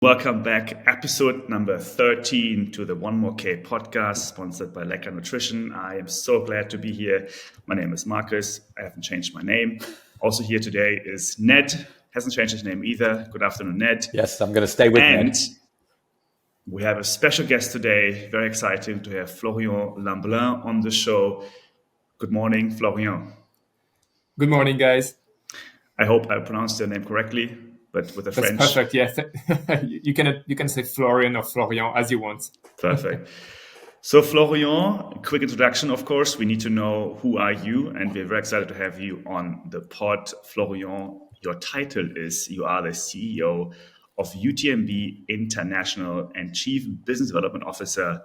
Welcome back, episode number 13 to the One More K podcast, sponsored by Lecka Nutrition. I am so glad to be here. My name is Marcus. I haven't changed my name. Also here today is Ned. Hasn't changed his name either. Good afternoon, Ned. Yes, I'm going to stay with Ned. And we have a special guest today. Very exciting to have Florian Lamblin on the show. Good morning, Florian. Good morning, guys. I hope I pronounced your name correctly. But with the That's French. Perfect, yes. You can say Florian or Florian as you want. Perfect. So Florian, quick introduction, of course. We need to know who are you, and we're very excited to have you on the pod. Florian, your title is you are the CEO of UTMB International and Chief Business Development Officer.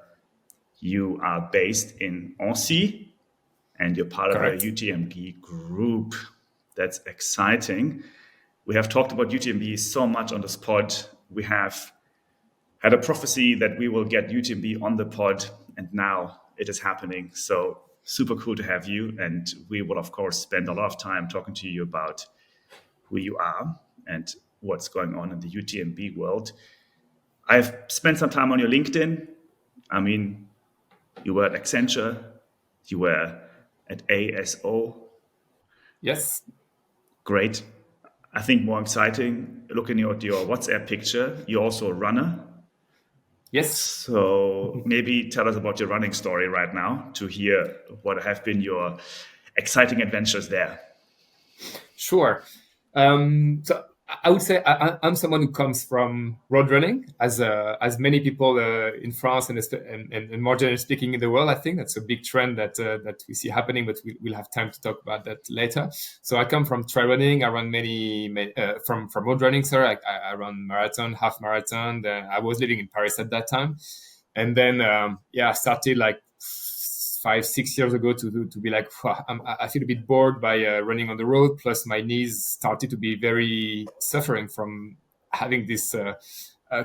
You are based in Annecy, and you're part Correct. of the UTMB Group. That's exciting. We have talked about UTMB so much on this pod. We have had a prophecy that we will get UTMB on the pod, and now it is happening. So super cool to have you. And we will, of course, spend a lot of time talking to you about who you are and what's going on in the UTMB world. I've spent some time on your LinkedIn. I mean, you were at Accenture, you were at ASO. Yes. Great. I think more exciting, looking at your WhatsApp picture, you're also a runner. Yes. So maybe tell us about your running story right now to hear what have been your exciting adventures there. Sure. So I would say I'm someone who comes from road running, as many people in France and more generally speaking in the world. I think that's a big trend that we see happening, but we'll have time to talk about that later. So I come from trail running. I run many from road running. Sorry, I run marathon, half marathon. I was living in Paris at that time, and then I started like 5-6 years ago to be like, I feel a bit bored by running on the road. Plus, my knees started to be very suffering from having this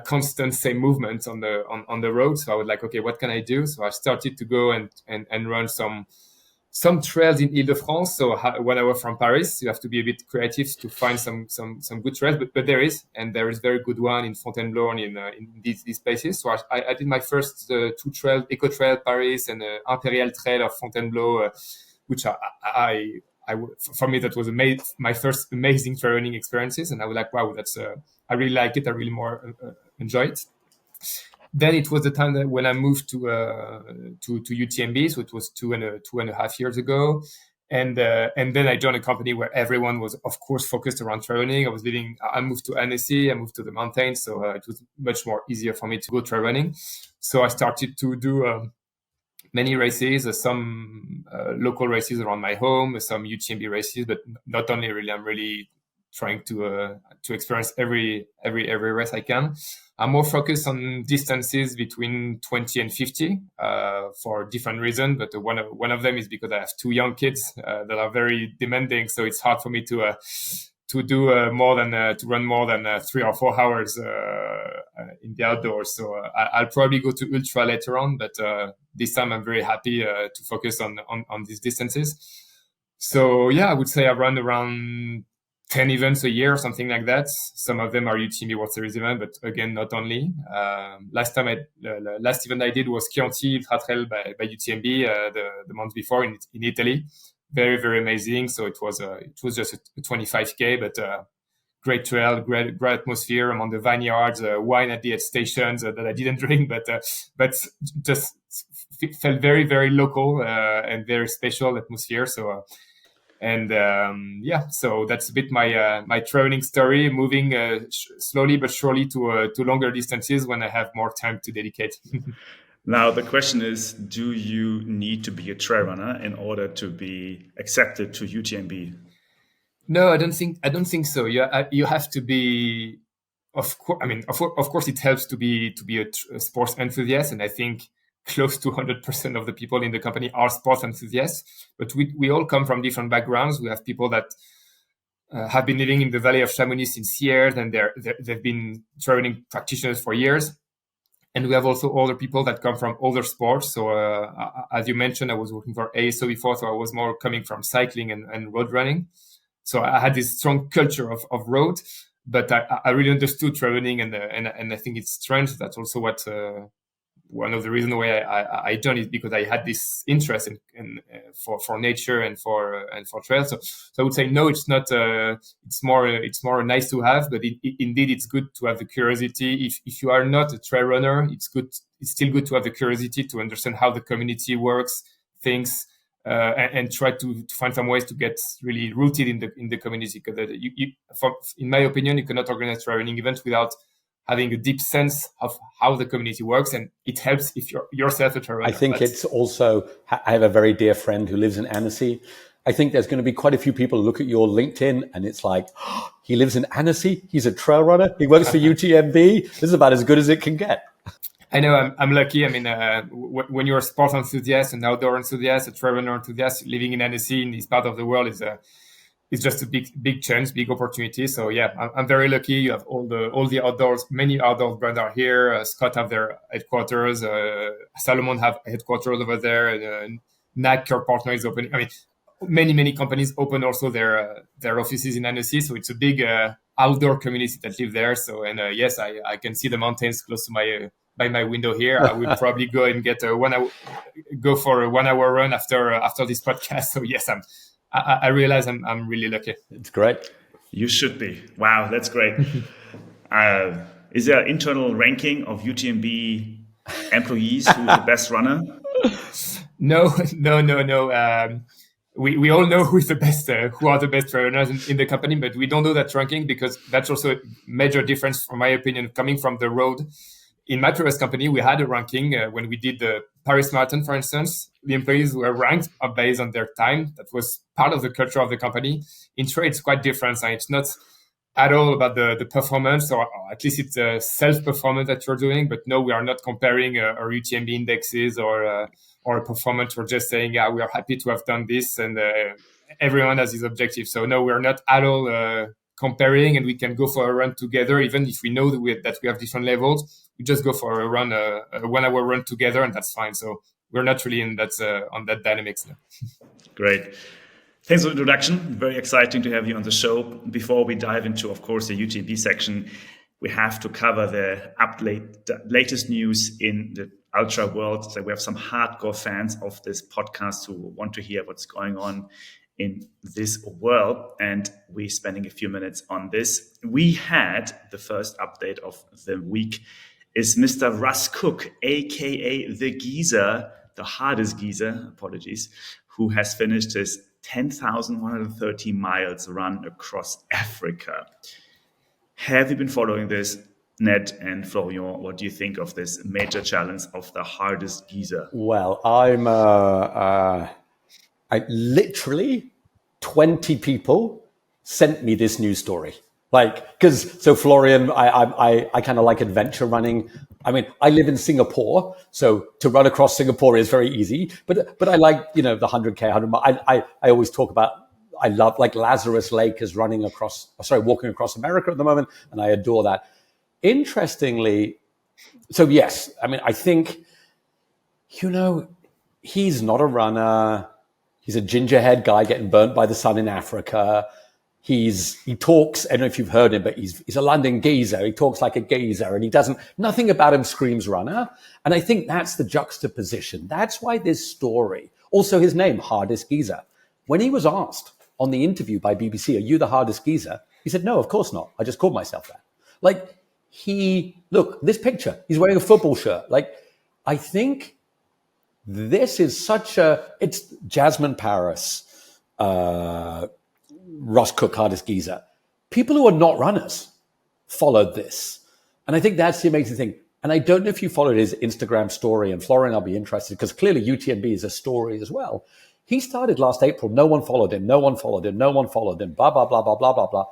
constant same movement on the road. So I was like, okay, what can I do? So I started to go and run some trails in Ile-de-France. So when I was from Paris, you have to be a bit creative to find some good trails, but there is very good one in Fontainebleau and in these places. So I did my first 2 trails, Eco Trail Paris and Imperial Trail of Fontainebleau, which for me that was my first amazing trail running experiences, and I was like, wow, that's I really like it. I really more enjoy it. Then it was the time that when I moved to UTMB, so it was two and a half years ago, and then I joined a company where everyone was, of course, focused around trail running. I moved to Annecy, I moved to the mountains, so it was much more easier for me to go trail running. So I started to do many races, some local races around my home, some UTMB races, but not only really. I'm really trying to experience every race I can. I'm more focused on distances between 20 and 50 for different reasons, but one of them is because I have 2 young kids that are very demanding, so it's hard for me to do to run more than 3 or 4 hours in the outdoors. So I'll probably go to ultra later on, but this time I'm very happy to focus on these distances. So I would say I run around 10 events a year or something like that. Some of them are UTMB World Series event, but again, not only. Last event I did was Chianti Ultra Trail by UTMB the month before in Italy. Very, very amazing. So it was just a 25K, but great trail, great atmosphere among the vineyards, wine at the aid stations that I didn't drink, but just felt very, very local and very special atmosphere. So. So that's a bit my training story, moving slowly but surely to longer distances when I have more time to dedicate. Now, the question is, do you need to be a trail runner in order to be accepted to UTMB? No, I don't think so. You have to be, of course, it helps to be a sports enthusiast, and I think close to 100% of the people in the company are sports enthusiasts, but we all come from different backgrounds. We have people that have been living in the Valley of Chamonix since years, and they've been training practitioners for years. And we have also other people that come from other sports. So as you mentioned, I was working for ASO before, so I was more coming from cycling and road running. So I had this strong culture of road. but I really understood trail running, and I think it's strange. That's also what one of the reasons why I joined is because I had this interest in for nature and for trail. So I would say no, it's not. It's more nice to have, but indeed it's good to have the curiosity. If you are not a trail runner, it's good. It's still good to have the curiosity to understand how the community works, things. And try to find some ways to get really rooted in the community, because in my opinion, you cannot organize trail running events without having a deep sense of how the community works, and it helps if you're yourself a trail runner. I think it's also, I have a very dear friend who lives in Annecy. I think there's going to be quite a few people who look at your LinkedIn and it's like, oh, he lives in Annecy, he's a trail runner, he works for UTMB. This is about as good as it can get. I know I'm lucky. I mean, when you're a sport enthusiast, an outdoor enthusiast, a travel runner enthusiast, living in Annecy in this part of the world is just a big chance, big opportunity. So yeah, I'm very lucky. You have all the outdoors, many outdoor brands are here. Scott have their headquarters. Salomon have headquarters over there. NAC, your partner, is opening. I mean, many companies open also their offices in Annecy. So it's a big outdoor community that live there. So yes, I can see the mountains close to by my window here. I will probably go and get go for a 1 hour run after this podcast. So yes, I realize I'm really lucky. It's great. You should be. Wow, that's great. Is there an internal ranking of UTMB employees who's the best runner? No. We all know who are the best runners in the company, but we don't do that ranking, because that's also a major difference, from my opinion, coming from the road. In my previous company, we had a ranking when we did the Paris Marathon, for instance. The employees were ranked based on their time. That was part of the culture of the company. In trail, it's quite different. And it's not at all about the performance, or at least it's a self-performance that you're doing. But no, we are not comparing our UTMB indexes or a performance. We're just saying, yeah, we are happy to have done this, and everyone has his objective. So no, we're not at all comparing, and we can go for a run together, even if we know that we have different levels. We just go for a run, a 1 hour run together, and that's fine. So we're not really in that on that dynamics now. Great. Thanks for the introduction. Very exciting to have you on the show. Before we dive into, of course, the UTMB section, we have to cover the latest news in the ultra world. So we have some hardcore fans of this podcast who want to hear what's going on in this world, and we're spending a few minutes on this. We had the first update of the week is Mr. Russ Cook, aka the Geezer, the hardest geezer, apologies, who has finished his 10,130 miles run across Africa. Have you been following this, Ned and Florian? What do you think of this major challenge of the hardest geezer? Well, I literally 20 people sent me this news story. So Florian, I kind of like adventure running. I mean, I live in Singapore, so to run across Singapore is very easy. But I like, the 100K, 100 mile. I always talk about, I love, like, Lazarus Lake is walking across America at the moment, and I adore that. Interestingly, so yes, I mean, I think, he's not a runner. He's a gingerhead guy getting burnt by the sun in Africa. He talks, I don't know if you've heard him, but he's a London geezer. He talks like a geezer, and nothing about him screams runner. And I think that's the juxtaposition. That's why this story, also his name, Hardest Geezer. When he was asked on the interview by BBC, are you the hardest geezer? He said, no, of course not. I just called myself that. Look, this picture, he's wearing a football shirt. I think this is it's Jasmine Paris, Russ Cook, hardest geezer. People who are not runners followed this. And I think that's the amazing thing. And I don't know if you followed his Instagram story, and Florian, I'll be interested, because clearly UTMB is a story as well. He started last April. No one followed him. Blah, blah, blah, blah, blah, blah, blah.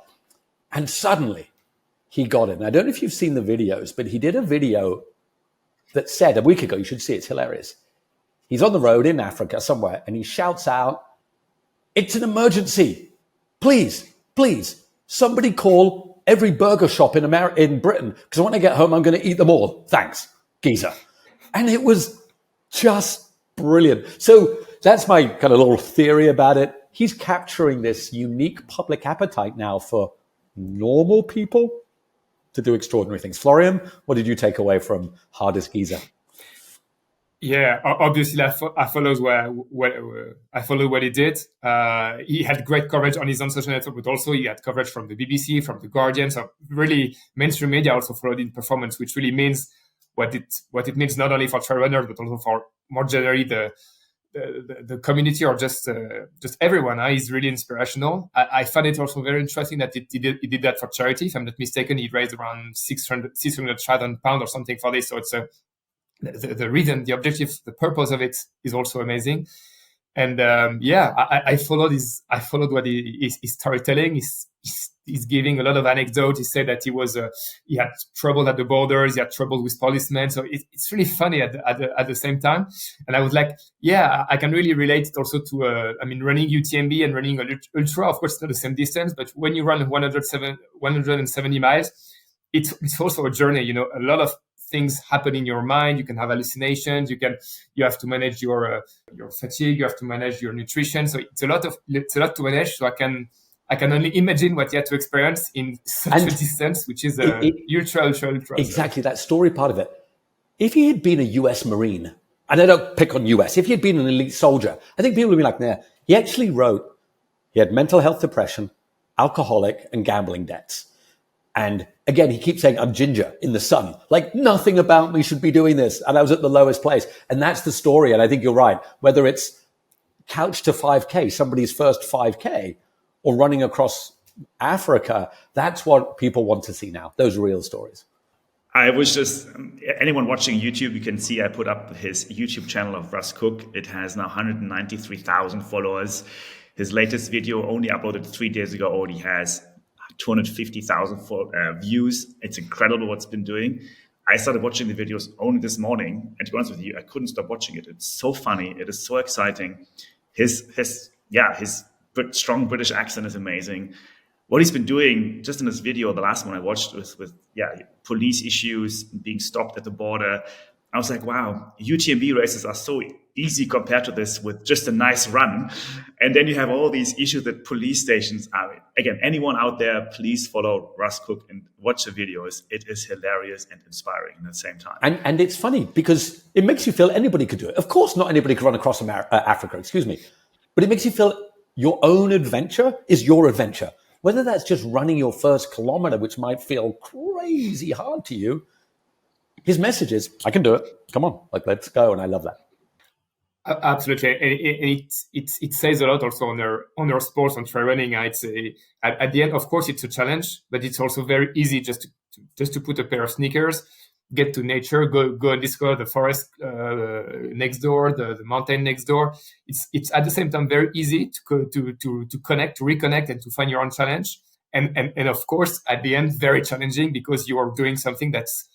And suddenly he got it. And I don't know if you've seen the videos, but he did a video that said a week ago, you should see, it's hilarious. He's on the road in Africa somewhere, and he shouts out, it's an emergency. Please, somebody call every burger shop in Britain, because when I get home, I'm going to eat them all. Thanks, geezer. And it was just brilliant. So that's my kind of little theory about it. He's capturing this unique public appetite now for normal people to do extraordinary things. Florian, what did you take away from Hardest Geezer? Yeah, obviously I followed what he did. He had great coverage on his own social network, but also he had coverage from the BBC, from the Guardian. So really, mainstream media also followed in performance, which really means what it means not only for trail runners but also for more generally the community or just everyone. He's really inspirational. I find it also very interesting that he did that for charity. If I'm not mistaken, he raised around 600,000 pounds or something for this. So it's the reason, the objective, the purpose of it is also amazing. And I followed what his storytelling. He's giving a lot of anecdotes. He said that he had trouble at the borders, he had trouble with policemen. So it's really funny at the same time. And I was like, yeah, I can really relate it also to running UTMB and running an ultra. Of course, it's not the same distance, but when you run 170 miles, it's also a journey. You know, a lot of things happen in your mind. You can have hallucinations. You have to manage your fatigue. You have to manage your nutrition. So it's a lot to manage. So I can only imagine what you had to experience in such a distance, which is ultra. Exactly, that story part of it. If he had been a US Marine, and I don't pick on US, if he had been an elite soldier, I think people would be like, nah. He actually wrote, he had mental health depression, alcoholic, and gambling debts. And again, he keeps saying, I'm ginger in the sun. Like, nothing about me should be doing this. And I was at the lowest place. And that's the story. And I think you're right. Whether it's couch to 5K, somebody's first 5K, or running across Africa, that's what people want to see now, those real stories. I was just, anyone watching YouTube, you can see I put up his YouTube channel of Russ Cook. It has now 193,000 followers. His latest video, only uploaded 3 days ago, already has 250,000 views. It's incredible what's been doing. I started watching the videos only this morning, and to be honest with you, I couldn't stop watching it. It's so funny. It is so exciting. His strong British accent is amazing. What he's been doing just in this video, the last one I watched, was with police issues, being stopped at the border. I was like, wow, UTMB races are so easy compared to this with just a nice run. And then you have all these issues that police stations are. Again, anyone out there, please follow Russ Cook and watch the videos. It is hilarious and inspiring at the same time. And it's funny because it makes you feel anybody could do it. Of course, not anybody could run across Africa, but it makes you feel your own adventure is your adventure. Whether that's just running your first kilometer, which might feel crazy hard to you, his message is, I can do it. Come on, let's go. And I love that. Absolutely, and it says a lot also on our sports, on trail running. At the end, of course, it's a challenge, but it's also very easy just to put a pair of sneakers, get to nature, go and discover the forest next door, the mountain next door. It's at the same time very easy to connect, to reconnect, and to find your own challenge. And of course, at the end, very challenging because you are doing something that's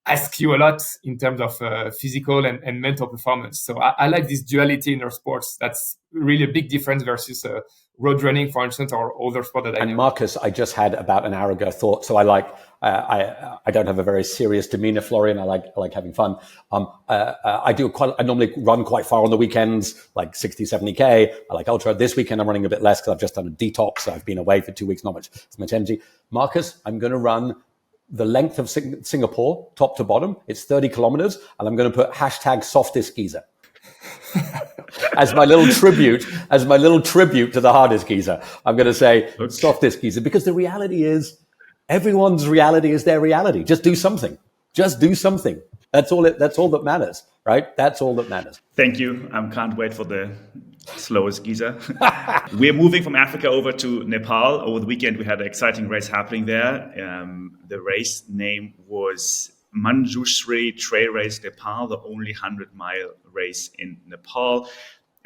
ask you a lot in terms of physical and mental performance. So I like this duality in our sports. That's really a big difference versus road running, for instance, or other sport that I know. And Marcus, I just had about an hour ago thought. So I don't have a very serious demeanor, Florian. I like having fun. I normally run quite far on the weekends, like 60, 70K. I like ultra. This weekend, I'm running a bit less because I've just done a detox. So I've been away for 2 weeks, not much energy. Marcus, I'm going to run the length of Singapore, top to bottom. It's 30 kilometers. And I'm going to put hashtag softest geezer as my little tribute to the hardest geezer. I'm going to say softest geezer, because the reality is everyone's reality is their reality. Just do something. That's all that matters, right? That's all that matters. Thank you. I can't wait for the slowest geezer. We're moving from Africa over to Nepal. Over the weekend, we had an exciting race happening there. The race name was Manjushri Trail Race Nepal, the only 100-mile race in Nepal.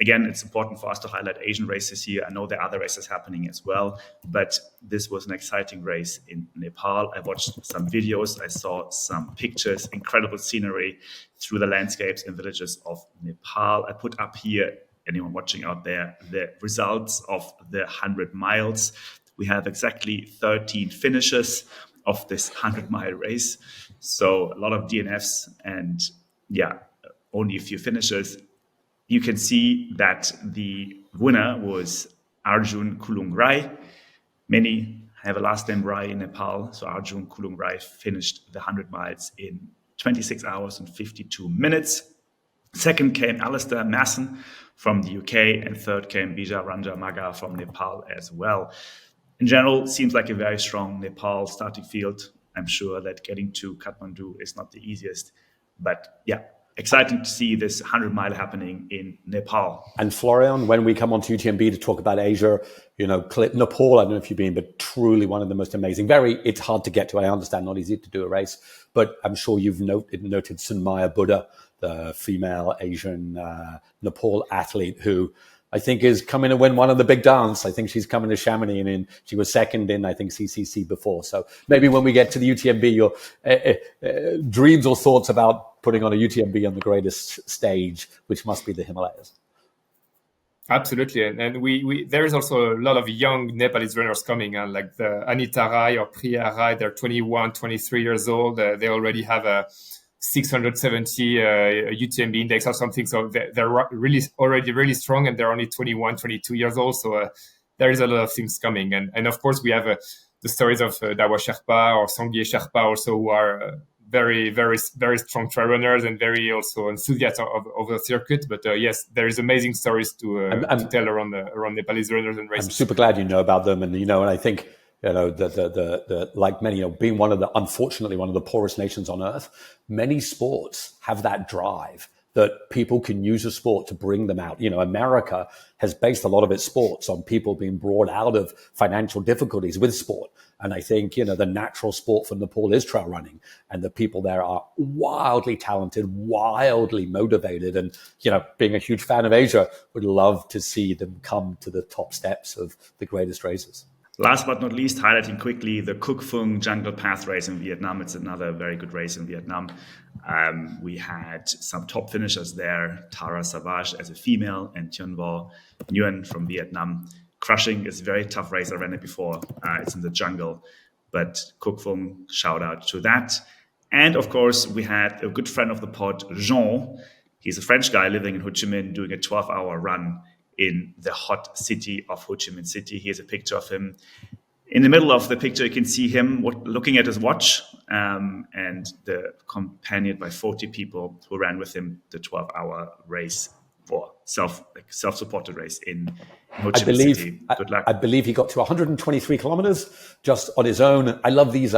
Again, it's important for us to highlight Asian races here. I know there are other races happening as well, but this was an exciting race in Nepal. I watched some videos. I saw some pictures, incredible scenery through the landscapes and villages of Nepal. I put up here, anyone watching out there, the results of the 100 miles. We have exactly 13 finishes of this 100-mile race. So a lot of DNFs and only a few finishes. You can see that the winner was Arjun Kulungrai. Many have a last name Rai in Nepal. So Arjun Kulung Rai finished the 100 miles in 26 hours and 52 minutes. Second came Alistair Masson from the UK, and third came Bija Ranja Maga from Nepal as well. In general, seems like a very strong Nepal starting field. I'm sure that getting to Kathmandu is not the easiest, but yeah, exciting to see this 100-mile happening in Nepal. And Florian, when we come on to UTMB to talk about Asia, Nepal, I don't know if you've been, but truly one of the most amazing. It's hard to get to. I understand, not easy to do a race, but I'm sure you've noted Sunmaya Buddha, the female Asian Nepal athlete who I think is coming to win one of the big dance. I think she's coming to Chamonix, and she was second in, I think, CCC before. So maybe when we get to the UTMB, your dreams or thoughts about putting on a UTMB on the greatest stage, which must be the Himalayas. Absolutely, and we there is also a lot of young Nepalese runners coming, like the Anita Rai or Priya Rai. They're 21, 23 years old. They already have a 670 UTMB index or something. So they're really already really strong, and they're only 21, 22 years old. So there is a lot of things coming. And of course, we have the stories of Dawa Sherpa or Sangye Sherpa also, who are very, very, very strong trail runners and very also enthusiasts of the circuit. But yes, there is amazing stories to tell around Nepalese runners and races. I'm super glad you know about them. And, and I think, the like many, being unfortunately one of the poorest nations on earth, many sports have that drive that people can use a sport to bring them out. America has based a lot of its sports on people being brought out of financial difficulties with sport. And I think, the natural sport for Nepal is trail running, and the people there are wildly talented, wildly motivated. And, being a huge fan of Asia, would love to see them come to the top steps of the greatest races. Last but not least, highlighting quickly the Cuc Phuong Jungle Path race in Vietnam. It's another very good race in Vietnam. We had some top finishers there. Tara Savage as a female and Thien Vo Nguyen from Vietnam. Crushing is a very tough race. I ran it before. It's in the jungle. But Cuc Phuong, shout out to that. And of course, we had a good friend of the pod, Jean. He's a French guy living in Ho Chi Minh doing a 12-hour run in the hot city of Ho Chi Minh City. Here's a picture of him. In the middle of the picture, you can see him looking at his watch, and accompanied by 40 people who ran with him the 12-hour race for self-supported race in Ho Chi Minh City. Good luck. I believe he got to 123 kilometers just on his own. I love these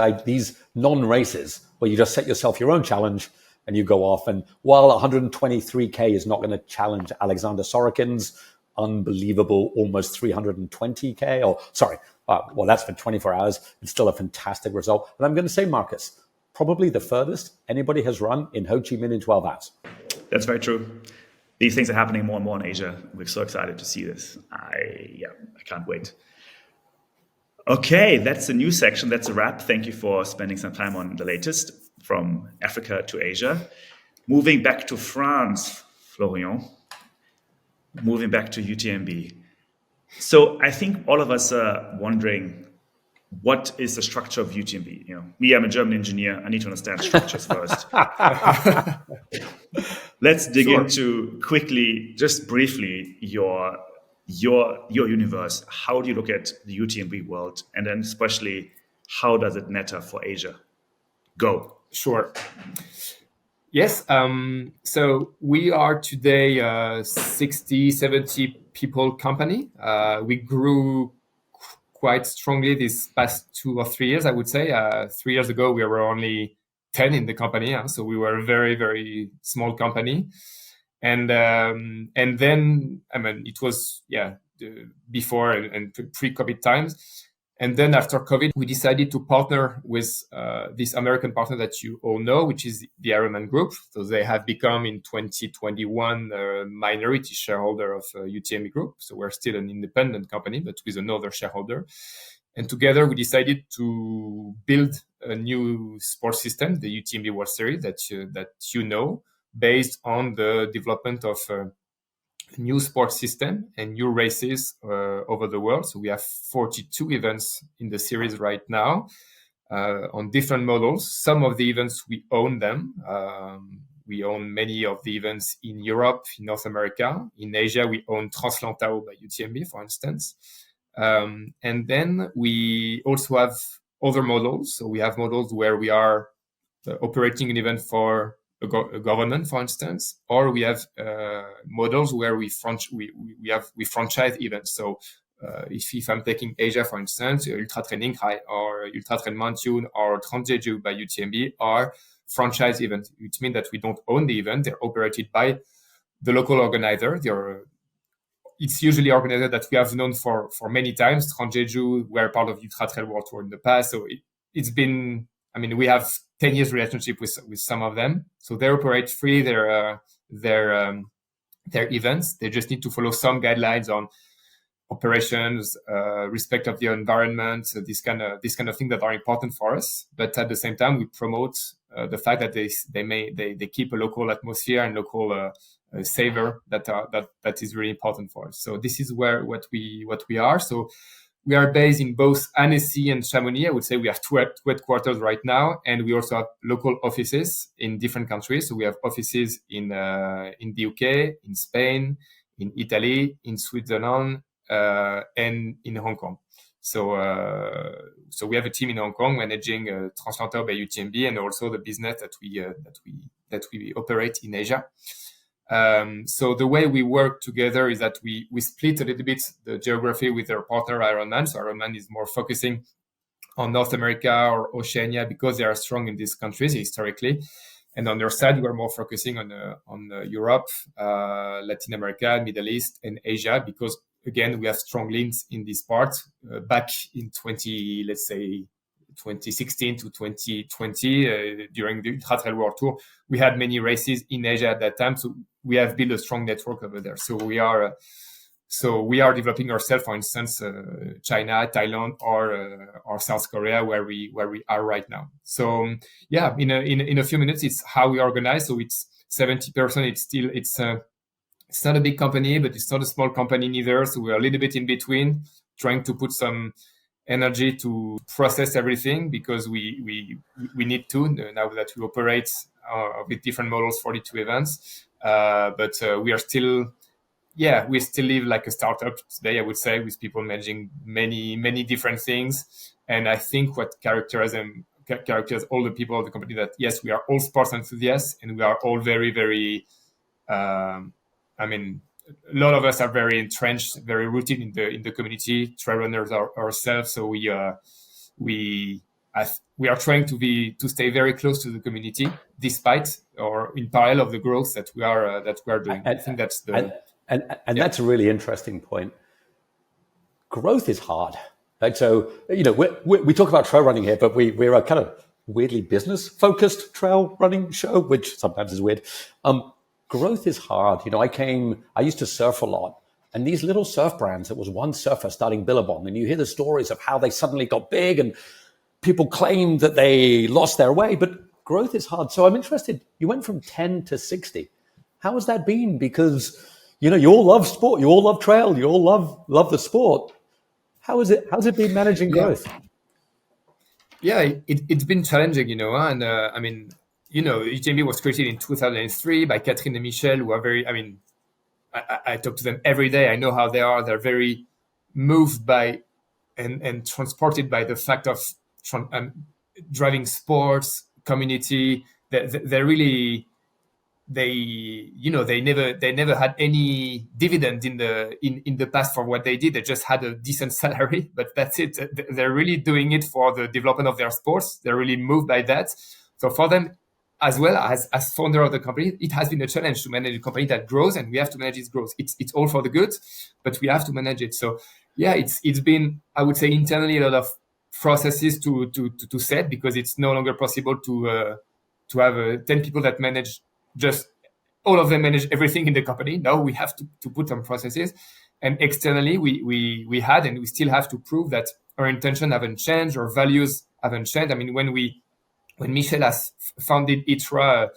non-races where you just set yourself your own challenge and you go off. And while 123K is not going to challenge Alexander Sorokin's unbelievable almost 320K, that's for 24 hours. It's still a fantastic result. And I'm going to say, Marcus, probably the furthest anybody has run in Ho Chi Minh in 12 hours. That's very true. These things are happening more and more in Asia. We're so excited to see this. I can't wait. Okay, that's the news section. That's a wrap. Thank you for spending some time on the latest from Africa to Asia. Moving back to France, Florian. Moving back to UTMB. So I think all of us are wondering, what is the structure of UTMB? Me, I'm a German engineer. I need to understand structures first. Let's dig into quickly, just briefly, your universe. How do you look at the UTMB world? And then especially, how does it matter for Asia? Go. Sure. Yes. So we are today 60, 70 people company. We grew quite strongly these past 2 or 3 years, I would say. 3 years ago, we were only 10 in the company. So we were a very, very small company. And then, it was, before and pre-COVID times. And then after COVID, we decided to partner with this American partner that you all know, which is the Ironman Group. So they have become in 2021 a minority shareholder of UTMB Group. So we're still an independent company, but with another shareholder. And together we decided to build a new sports system, the UTMB World Series that based on the development of new sports system and new races over the world. So we have 42 events in the series right now on different models. Some of the events, we own them. We own many of the events in Europe, in North America. In Asia, we own Translantao by UTMB, for instance. And then we also have other models. So we have models where we are operating an event for a government, for instance, or we have models where we franchise events. So if I'm taking Asia, for instance, Ultra Training or Ultra Train Mountain or Transjeju by UTMB are franchise events, which means that we don't own the event; they're operated by the local organizer. It's usually organizers that we have known for many times. Transjeju were part of Ultra Trail World Tour in the past, so it's been. I mean, we have 10 years relationship with some of them, so they operate free their events. They just need to follow some guidelines on operations, respect of the environment, this kind of things that are important for us. But at the same time, we promote the fact that they keep a local atmosphere and local savor that is really important for us. So this is what we are. So we are based in both Annecy and Chamonix. I would say we have two headquarters right now, and we also have local offices in different countries. So we have offices in the UK, in Spain, in Italy, in Switzerland, and in Hong Kong. So we have a team in Hong Kong managing Translanter by UTMB, and also the business that we operate in Asia. So the way we work together is that we split a little bit the geography with our partner Ironman. So Ironman is more focusing on North America or Oceania because they are strong in these countries historically. And on their side, we're more focusing on Europe, Latin America, Middle East, and Asia, because again, we have strong links in this part. Back in 2016 to 2020, during the Ultra Trail World Tour, we had many races in Asia at that time. So we have built a strong network over there. So we are developing ourselves, for instance, China, Thailand, or South Korea, where we are right now. So yeah, in a few minutes, it's how we organize. So it's 70%. It's not a big company, but it's not a small company neither. So we're a little bit in between, trying to put some energy to process everything, because we need to, now that we operate with different models, 42 events. But we are still, we still live like a startup today, I would say, with people managing many different things. And I think what characterizes all the people of the company, that yes, we are all sports enthusiasts, and we are all very, very, I mean, a lot of us are very entrenched, very rooted in the community. Trail runners ourselves, so we are trying to stay very close to the community, despite or in parallel of the growth that we are doing. I think that's that's a really interesting point. Growth is hard, right? So we talk about trail running here, but we're a kind of weirdly business focused trail running show, which sometimes is weird. Growth is hard. I used to surf a lot, and these little surf brands, it was one surfer starting Billabong, and you hear the stories of how they suddenly got big and people claim that they lost their way, but growth is hard. So I'm interested, you went from 10 to 60. How has that been? Because, you all love sport, you all love trail, you all love the sport. How's it been managing growth? Yeah, it's been challenging, and I mean, UTMB was created in 2003 by Catherine and Michel, who are very, I talk to them every day. I know how they are. They're very moved by and transported by the fact of driving sports, community. They really, they never had any dividend in the past for what they did. They just had a decent salary, but that's it. They're really doing it for the development of their sports. They're really moved by that. So for them, as well as founder of the company, it has been a challenge to manage a company that grows, and we have to manage its growth. It's all for the good, but we have to manage it. So yeah, it's been, I would say, internally a lot of processes to set, because it's no longer possible to have 10 people that manage just all of them manage everything in the company. Now we have to put some processes, and externally we had and we still have to prove that our intention haven't changed, our values haven't changed. I mean, when Michel has founded ITRA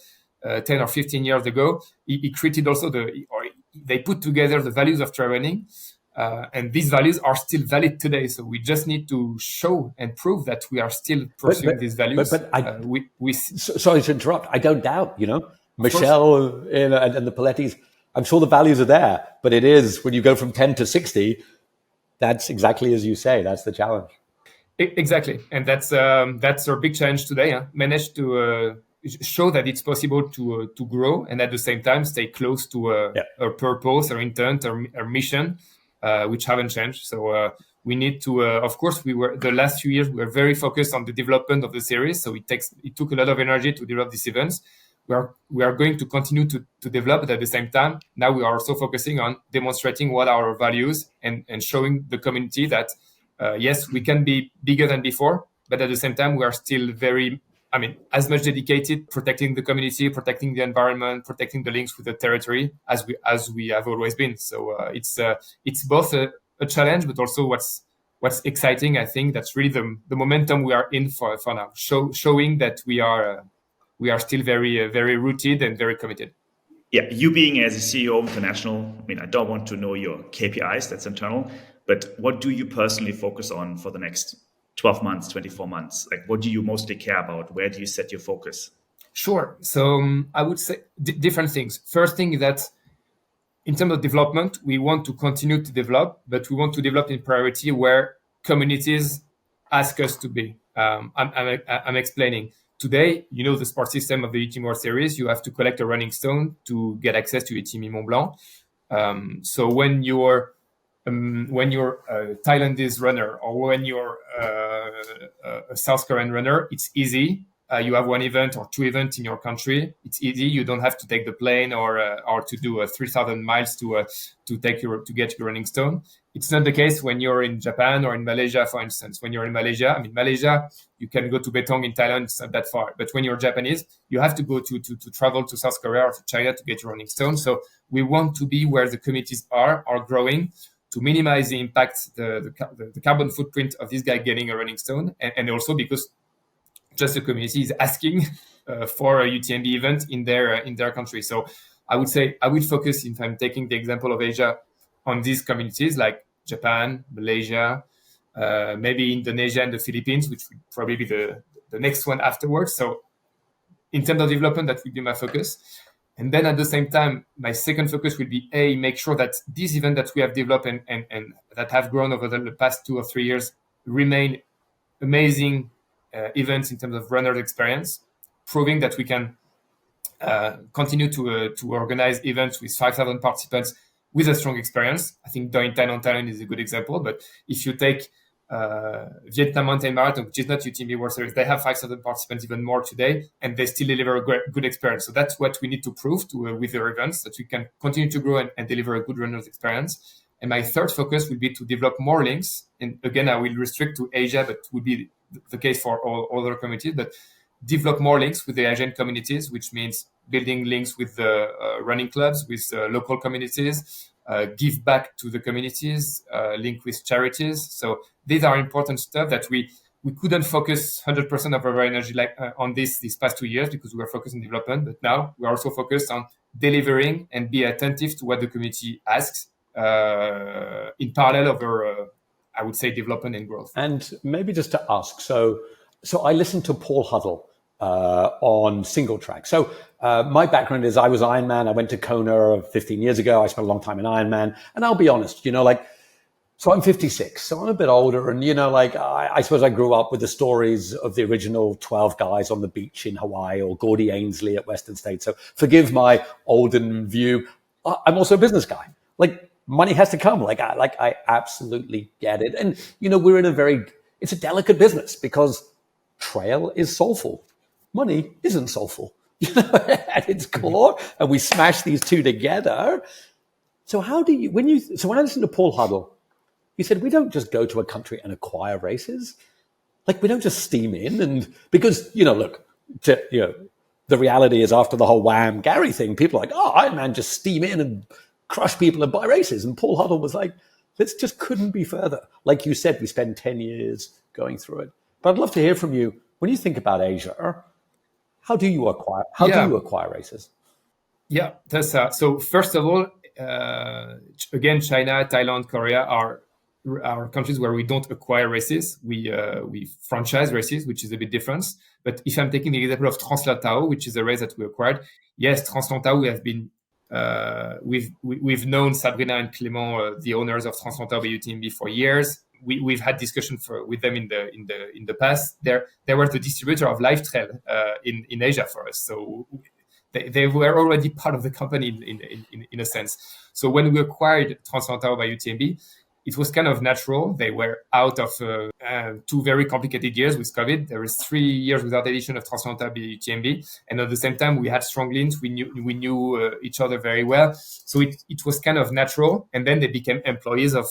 10 or 15 years ago, he created also they put together the values of trail running, and these values are still valid today. So we just need to show and prove that we are still pursuing these values. Sorry to interrupt. I don't doubt, Michel and the Palettis, I'm sure the values are there, but it is when you go from 10 to 60, That's exactly as you say. That's the challenge. Exactly, and that's our big challenge today. Manage to show that it's possible to grow and at the same time stay close to our purpose, our intent, our mission, which haven't changed. So we need to, of course, the last few years we were very focused on the development of the series. So it took a lot of energy to develop these events. We are going to continue to develop, but at the same time, now we are also focusing on demonstrating what are our values and showing the community that. Yes, we can be bigger than before, but at the same time, we are still as much dedicated protecting the community, protecting the environment, protecting the links with the territory as we have always been. So it's both a challenge, but also what's exciting. I think that's really the momentum we are in for now, showing that we are still very very rooted and very committed. Yeah, you being as a CEO of International, I don't want to know your KPIs, that's internal, but what do you personally focus on for the next 12 months, 24 months? Like, what do you mostly care about? Where do you set your focus? Sure. So I would say different things. First thing is that in terms of development, we want to continue to develop, but we want to develop in priority where communities ask us to be. I'm explaining. Today, the sport system of the UTMB World Series, you have to collect a running stone to get access to UTMB Mont Blanc. So when you're a Thailandese runner or when you're a South Korean runner, it's easy. You have one event or two events in your country. It's easy. You don't have to take the plane or to do 3,000 miles to get your running stone. It's not the case when you're in Japan or in Malaysia, for instance. When you're in Malaysia, Malaysia, you can go to Betong in Thailand. It's not that far. But when you're Japanese, you have to go to travel to South Korea or to China to get your running stone. So we want to be where the communities are growing, to minimize the impact, the carbon footprint of this guy getting a running stone, and also because just the community is asking for a UTMB event in their country. So I would say I will focus, if I'm taking the example of Asia, on these communities like Japan, Malaysia, maybe Indonesia and the Philippines, which would probably be the next one afterwards. So in terms of development, that would be my focus. And then at the same time, my second focus will be make sure that these events that we have developed and that have grown over the past 2 or 3 years remain amazing events in terms of runner experience, proving that we can continue to organize events with 5,000 participants with a strong experience. I think Doin Thailand is a good example, but if you take Vietnam Mountain Marathon, which is not UTMB World Series, they have 5,000 participants, even more today, and they still deliver a good experience. So that's what we need to prove with their events, that we can continue to grow and deliver a good runner's experience. And my third focus will be to develop more links. And again, I will restrict to Asia, but would be the case for all other communities, but develop more links with the Asian communities, which means building links with the running clubs, with local communities, give back to the communities, link with charities. So these are important stuff that we couldn't focus 100% of our energy on these past 2 years because we were focused on development. But now we're also focused on delivering and be attentive to what the community asks in parallel of our, I would say, development and growth. And maybe just to ask, so I listened to Paul Huddle on single track. So my background is I was Ironman. I went to Kona 15 years ago. I spent a long time in Ironman. And I'll be honest, so I'm 56, so I'm a bit older. And, I suppose I grew up with the stories of the original 12 guys on the beach in Hawaii or Gordy Ainsleigh at Western State. So forgive my olden view. I'm also a business guy. Money has to come. I absolutely get it. And, we're in it's a delicate business because trail is soulful. Money isn't soulful, at its core. And we smash these two together. So how do you, when I listen to Paul Huddle, he said, we don't just go to a country and acquire races. We don't just steam in and because, the reality is after the whole Wham Gary thing, people are like, oh, Ironman just steam in and crush people and buy races. And Paul Huddle was like, this just couldn't be further. Like you said, we spend 10 years going through it. But I'd love to hear from you. When you think about Asia, how do you acquire races? Yeah, that's so first of all, again, China, Thailand, Korea are countries where we don't acquire races. We franchise races, which is a bit different. But if I'm taking the example of Trans-Lantau, which is a race that we acquired, yes, Trans-Lantau, we have been We've known Sabrina and Clément, the owners of Transfrontier by UTMB, for years. We've had discussion with them in the past. They were the distributor of Life Trail in Asia for us, so they were already part of the company in a sense. So when we acquired Transfrontier by UTMB, it was kind of natural. They were out of 2 very complicated years with COVID. There was 3 years without edition of Transfrontier by UTMB, and at the same time we had strong links. We knew each other very well, so it was kind of natural. And then they became employees of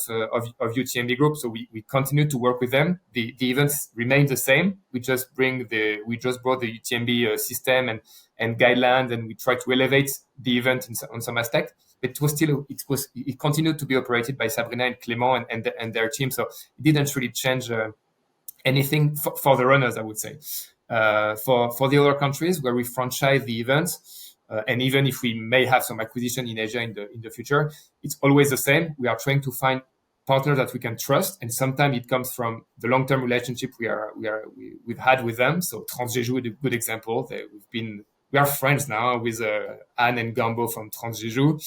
UTMB Group, so we continued to work with them. The events remained the same. We just brought the UTMB system and guidelines, and we tried to elevate the event on some aspect. But it continued to be operated by Sabrina and Clément and their team. So it didn't really change anything for the runners, I would say. For the other countries where we franchise the events, and even if we may have some acquisition in Asia in the future, it's always the same. We are trying to find partners that we can trust, and sometimes it comes from the long-term relationship we've had with them. So Transjeju is a good example. We are friends now with Anne and Gambo from Transjeju.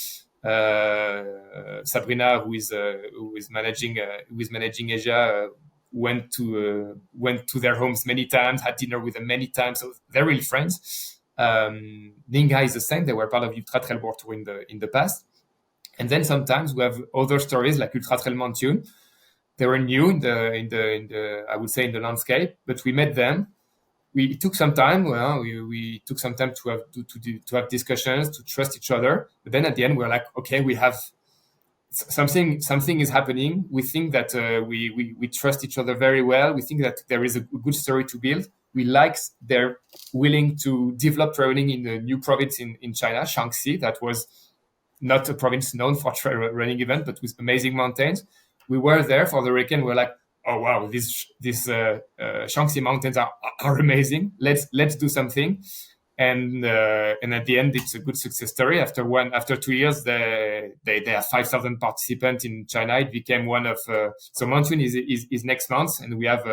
Sabrina, who is managing Asia, went to their homes many times, had dinner with them many times. So they're really friends. Ningha is the same. They were part of Ultra Trail World Tour in the past. And then sometimes we have other stories like Ultra Trail Mountain. They were new in the I would say in the landscape, but we met them. It took some time. Well, we took some time to have discussions, to trust each other. But then at the end, we're like, okay, we have something is happening. We think that we trust each other very well. We think that there is a good story to build. We like they're willing to develop training in a new province in China, Shaanxi. That was not a province known for trail running event, but with amazing mountains. We were there for the weekend. We're like, oh wow, these Shaanxi mountains are amazing. Let's do something, and at the end, it's a good success story. After 2 years, they have 5,000 participants in China. It became one of so Mountain is next month, and we have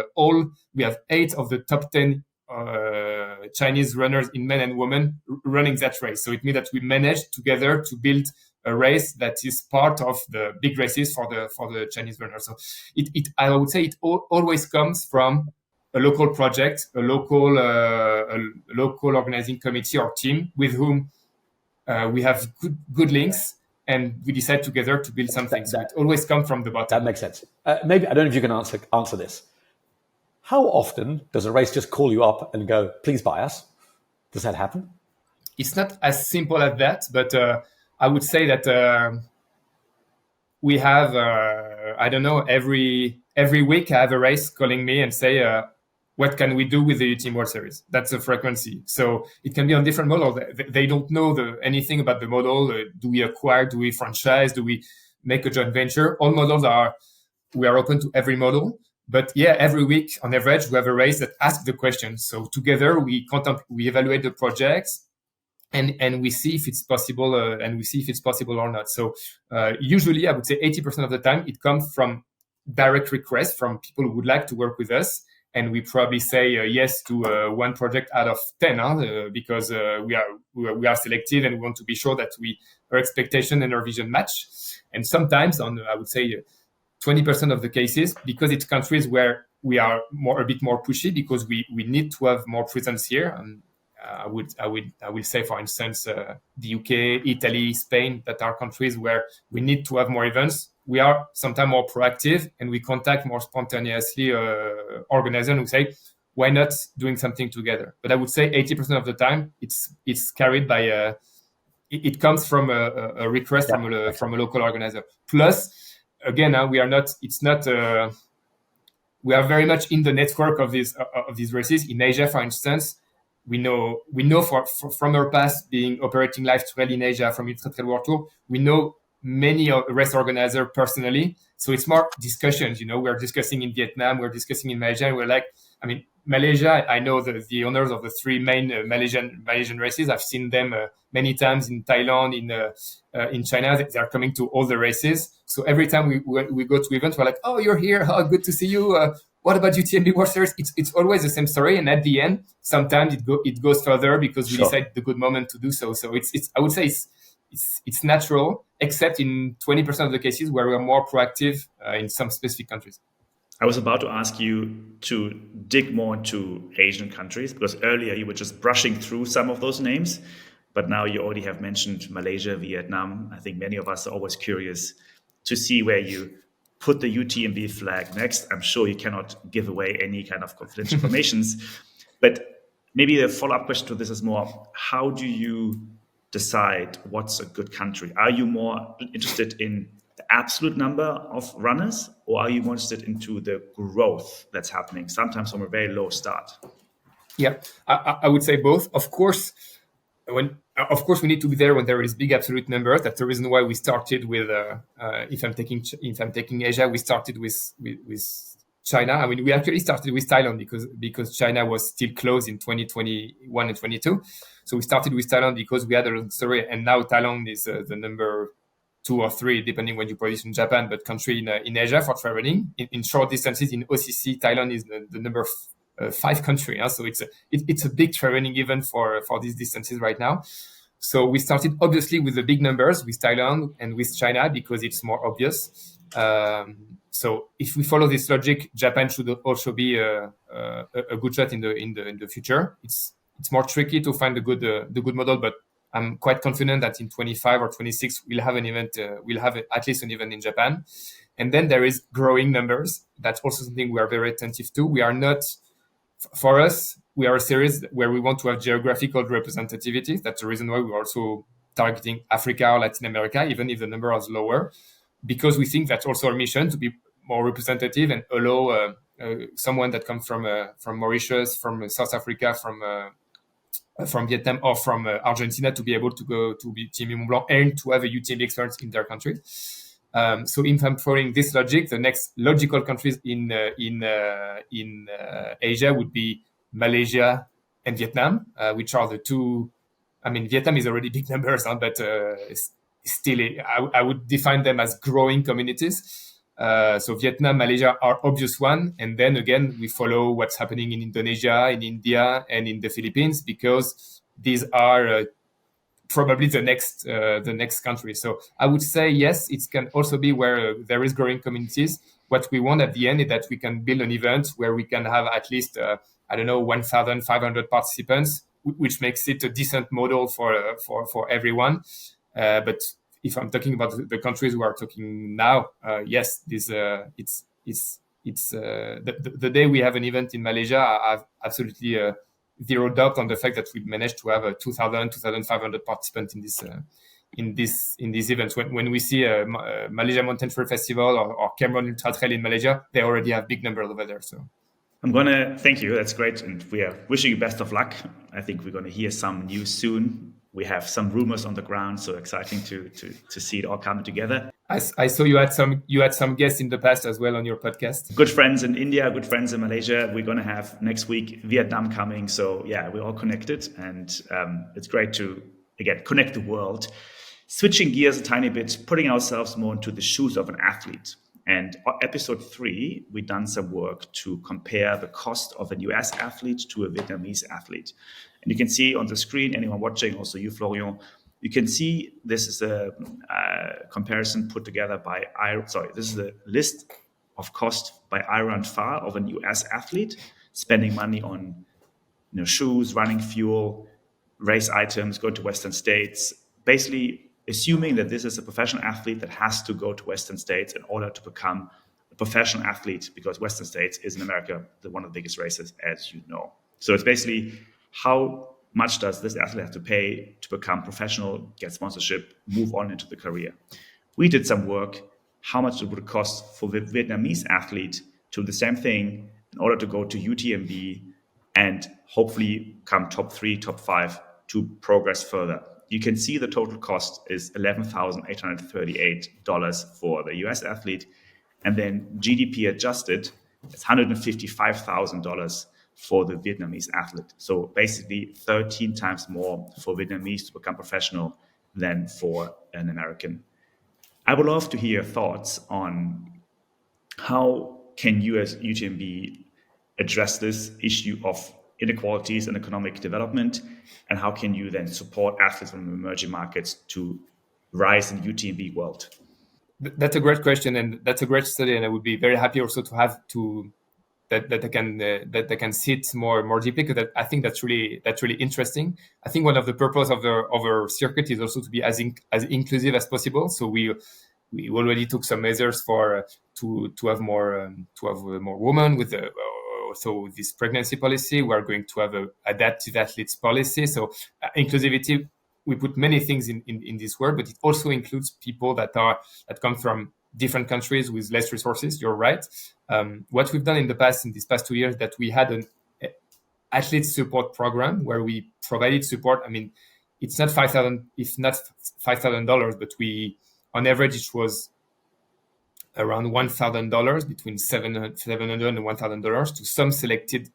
8 of the top 10 Chinese runners in men and women running that race. So it means that we managed together to build a race that is part of the big races for the Chinese runners. So I would say it always comes from a local project, a local organizing committee or team with whom we have good links, and we decide together to build something. So it always comes from the bottom. That makes sense. Maybe I don't know if you can answer this. How often does a race just call you up and go, please buy us? Does that happen? It's not as simple as that, but I would say that we have, I don't know, every week I have a race calling me and say, what can we do with the UTMB World Series? That's a frequency. So it can be on different models. They don't know anything about the model. Do we acquire? Do we franchise? Do we make a joint venture? All models we are open to every model. But yeah, every week on average, we have a race that asks the question. So together we evaluate the projects, and we see if it's possible, or not. So usually, I would say 80% of the time, it comes from direct requests from people who would like to work with us, and we probably say yes to 1 project out of 10, because we are selective and we want to be sure that our expectation and our vision match. And sometimes, I would say 20% of the cases, because it's countries where we are a bit more pushy, because we need to have more presence here. I will say, for instance, the UK, Italy, Spain, that are countries where we need to have more events. We are sometimes more proactive, and we contact more spontaneously organizers who say, why not doing something together? But I would say 80% of the time, it's carried by it comes from a request from a local organizer. Plus, again, we are not. It's not. We are very much in the network of these races in Asia, for instance. We know from our past being operating Life Trail in Asia from Ultra Trail World Tour. We know many race organizers personally, so it's more discussions. We're discussing in Vietnam, we're discussing in Malaysia, and we're like, Malaysia. I know the owners of the 3 main Malaysian races. I've seen them many times in Thailand, in China. They are coming to all the races. So every time we go to events, we're like, oh, you're here. Oh, good to see you. What about UTMB World Series? It's always the same story. And at the end, sometimes it goes further because we decide the good moment to do so. So it's I would say it's natural, except in 20% of the cases where we are more proactive in some specific countries. I was about to ask you to dig more into Asian countries, because earlier you were just brushing through some of those names, but now you already have mentioned Malaysia, Vietnam. I think many of us are always curious to see where you put the UTMB flag next. I'm sure you cannot give away any kind of confidential informations, but maybe the follow-up question to this is more, how do you decide what's a good country? Are you more interested in the absolute number of runners, or are you more interested into the growth that's happening, sometimes from a very low start? Yeah, I would say both. Of course, we need to be there when there is big absolute numbers. That's the reason why we started with. If I'm taking Asia, we started with China. I mean, we actually started with Thailand because China was still closed in 2021 and 22. So we started with Thailand because we had a story, and now Thailand is the number 2 or 3, depending when you position Japan, but country in Asia for traveling. In short distances, in OCC, Thailand is the number 5 country. So it's a big traveling event for these distances right now. So we started obviously with the big numbers with Thailand and with China because it's more obvious. So if we follow this logic, Japan should also be a good shot in the future. It's more tricky to find the good model, but I'm quite confident that in 25 or 26 we'll have an event. We'll have at least an event in Japan, and then there is growing numbers. That's also something we are very attentive to. We are not, for us, we are a series where we want to have geographical representativity. That's the reason why we're also targeting Africa or Latin America, even if the number is lower, because we think that's also our mission to be more representative and allow someone that comes from Mauritius, from South Africa, from Vietnam or from Argentina to be able to go to be Team Mont Blanc and to have a UTMB experience in their country. So if I'm following this logic, the next logical countries in Asia would be Malaysia and Vietnam, which are the two. I mean, Vietnam is already big numbers, but still, I would define them as growing communities. So Vietnam, Malaysia are obvious one, and then again we follow what's happening in Indonesia, in India, and in the Philippines because these are probably the next country. So I would say yes, it can also be where there is growing communities. What we want at the end is that we can build an event where we can have at least 1,500 participants, which makes it a decent model for everyone. But if I'm talking about the countries we are talking now, yes, this it's the day we have an event in Malaysia, I have absolutely zero doubt on the fact that we managed to have 2,500 participants in these events. When we see a Malaysia Mountain Trail Festival or Cameron Ultra Trail in Malaysia, they already have big numbers over there. So I'm going to thank you. That's great. And we are wishing you best of luck. I think we're going to hear some news soon. We have some rumors on the ground, so exciting to see it all coming together. I saw you had some guests in the past as well on your podcast. Good friends in India, good friends in Malaysia. We're going to have next week Vietnam coming. So yeah, we're all connected, and it's great to again connect the world. Switching gears a tiny bit, putting ourselves more into the shoes of an athlete. And episode 3, we've done some work to compare the cost of a US athlete to a Vietnamese athlete. And you can see on the screen, anyone watching, also you, Florian, you can see this is a comparison put together by, this is a list of cost by Ira and Far of a US athlete spending money on shoes, running fuel, race items, go to Western States, basically assuming that this is a professional athlete that has to go to Western States in order to become a professional athlete, because Western States is in America one of the biggest races, as you know. So it's basically how much does this athlete have to pay to become professional, get sponsorship, move on into the career. We did some work, how much it would cost for the Vietnamese athlete to do the same thing in order to go to UTMB and hopefully come top 3, top 5 to progress further. You can see the total cost is $11,838 for the US athlete. And then GDP adjusted, it's $155,000 for the Vietnamese athlete. So basically 13 times more for Vietnamese to become professional than for an American. I would love to hear your thoughts on how can you as UTMB address this issue of inequalities and economic development, and how can you then support athletes from emerging markets to rise in UTMB world? That's a great question, and that's a great study, and I would be very happy also to have that I can see it more deeply, because I think that's really interesting. I think one of the purpose of our circuit is also to be as inclusive as possible. So we already took some measures for to have more women with so this pregnancy policy. We are going to have a adaptive athletes policy. So inclusivity, we put many things in this word, but it also includes people that come from different countries with less resources. You're right. What we've done in these past 2 years, that we had an athlete support program where we provided support. I mean, it's not $5,000, but on average, it was around $1,000, between $700 and $1,000 to some selected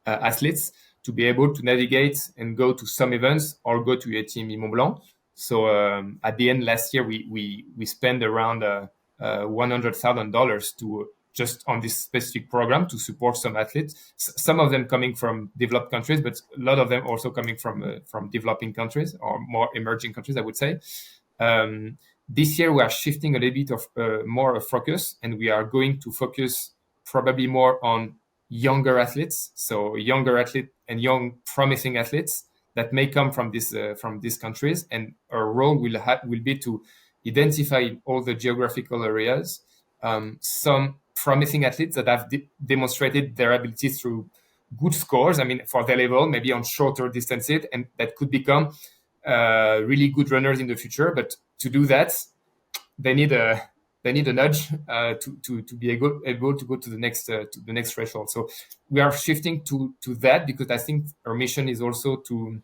athletes to be able to navigate and go to some events or go to UTMB Mont Blanc. So at the end last year, we spent around $100,000 to just on this specific program to support some athletes. Some of them coming from developed countries, but a lot of them also coming from developing countries or more emerging countries, I would say. This year, we are shifting a little bit of more of focus, and we are going to focus probably more on younger athletes. So younger athletes and young promising athletes that may come from these countries. And our role will be to identify in all the geographical areas some promising athletes that have demonstrated their ability through good scores. I mean, for their level, maybe on shorter distances, and that could become really good runners in the future. But to do that, they need a nudge to be able to go to the next threshold. So we are shifting to that, because I think our mission is also to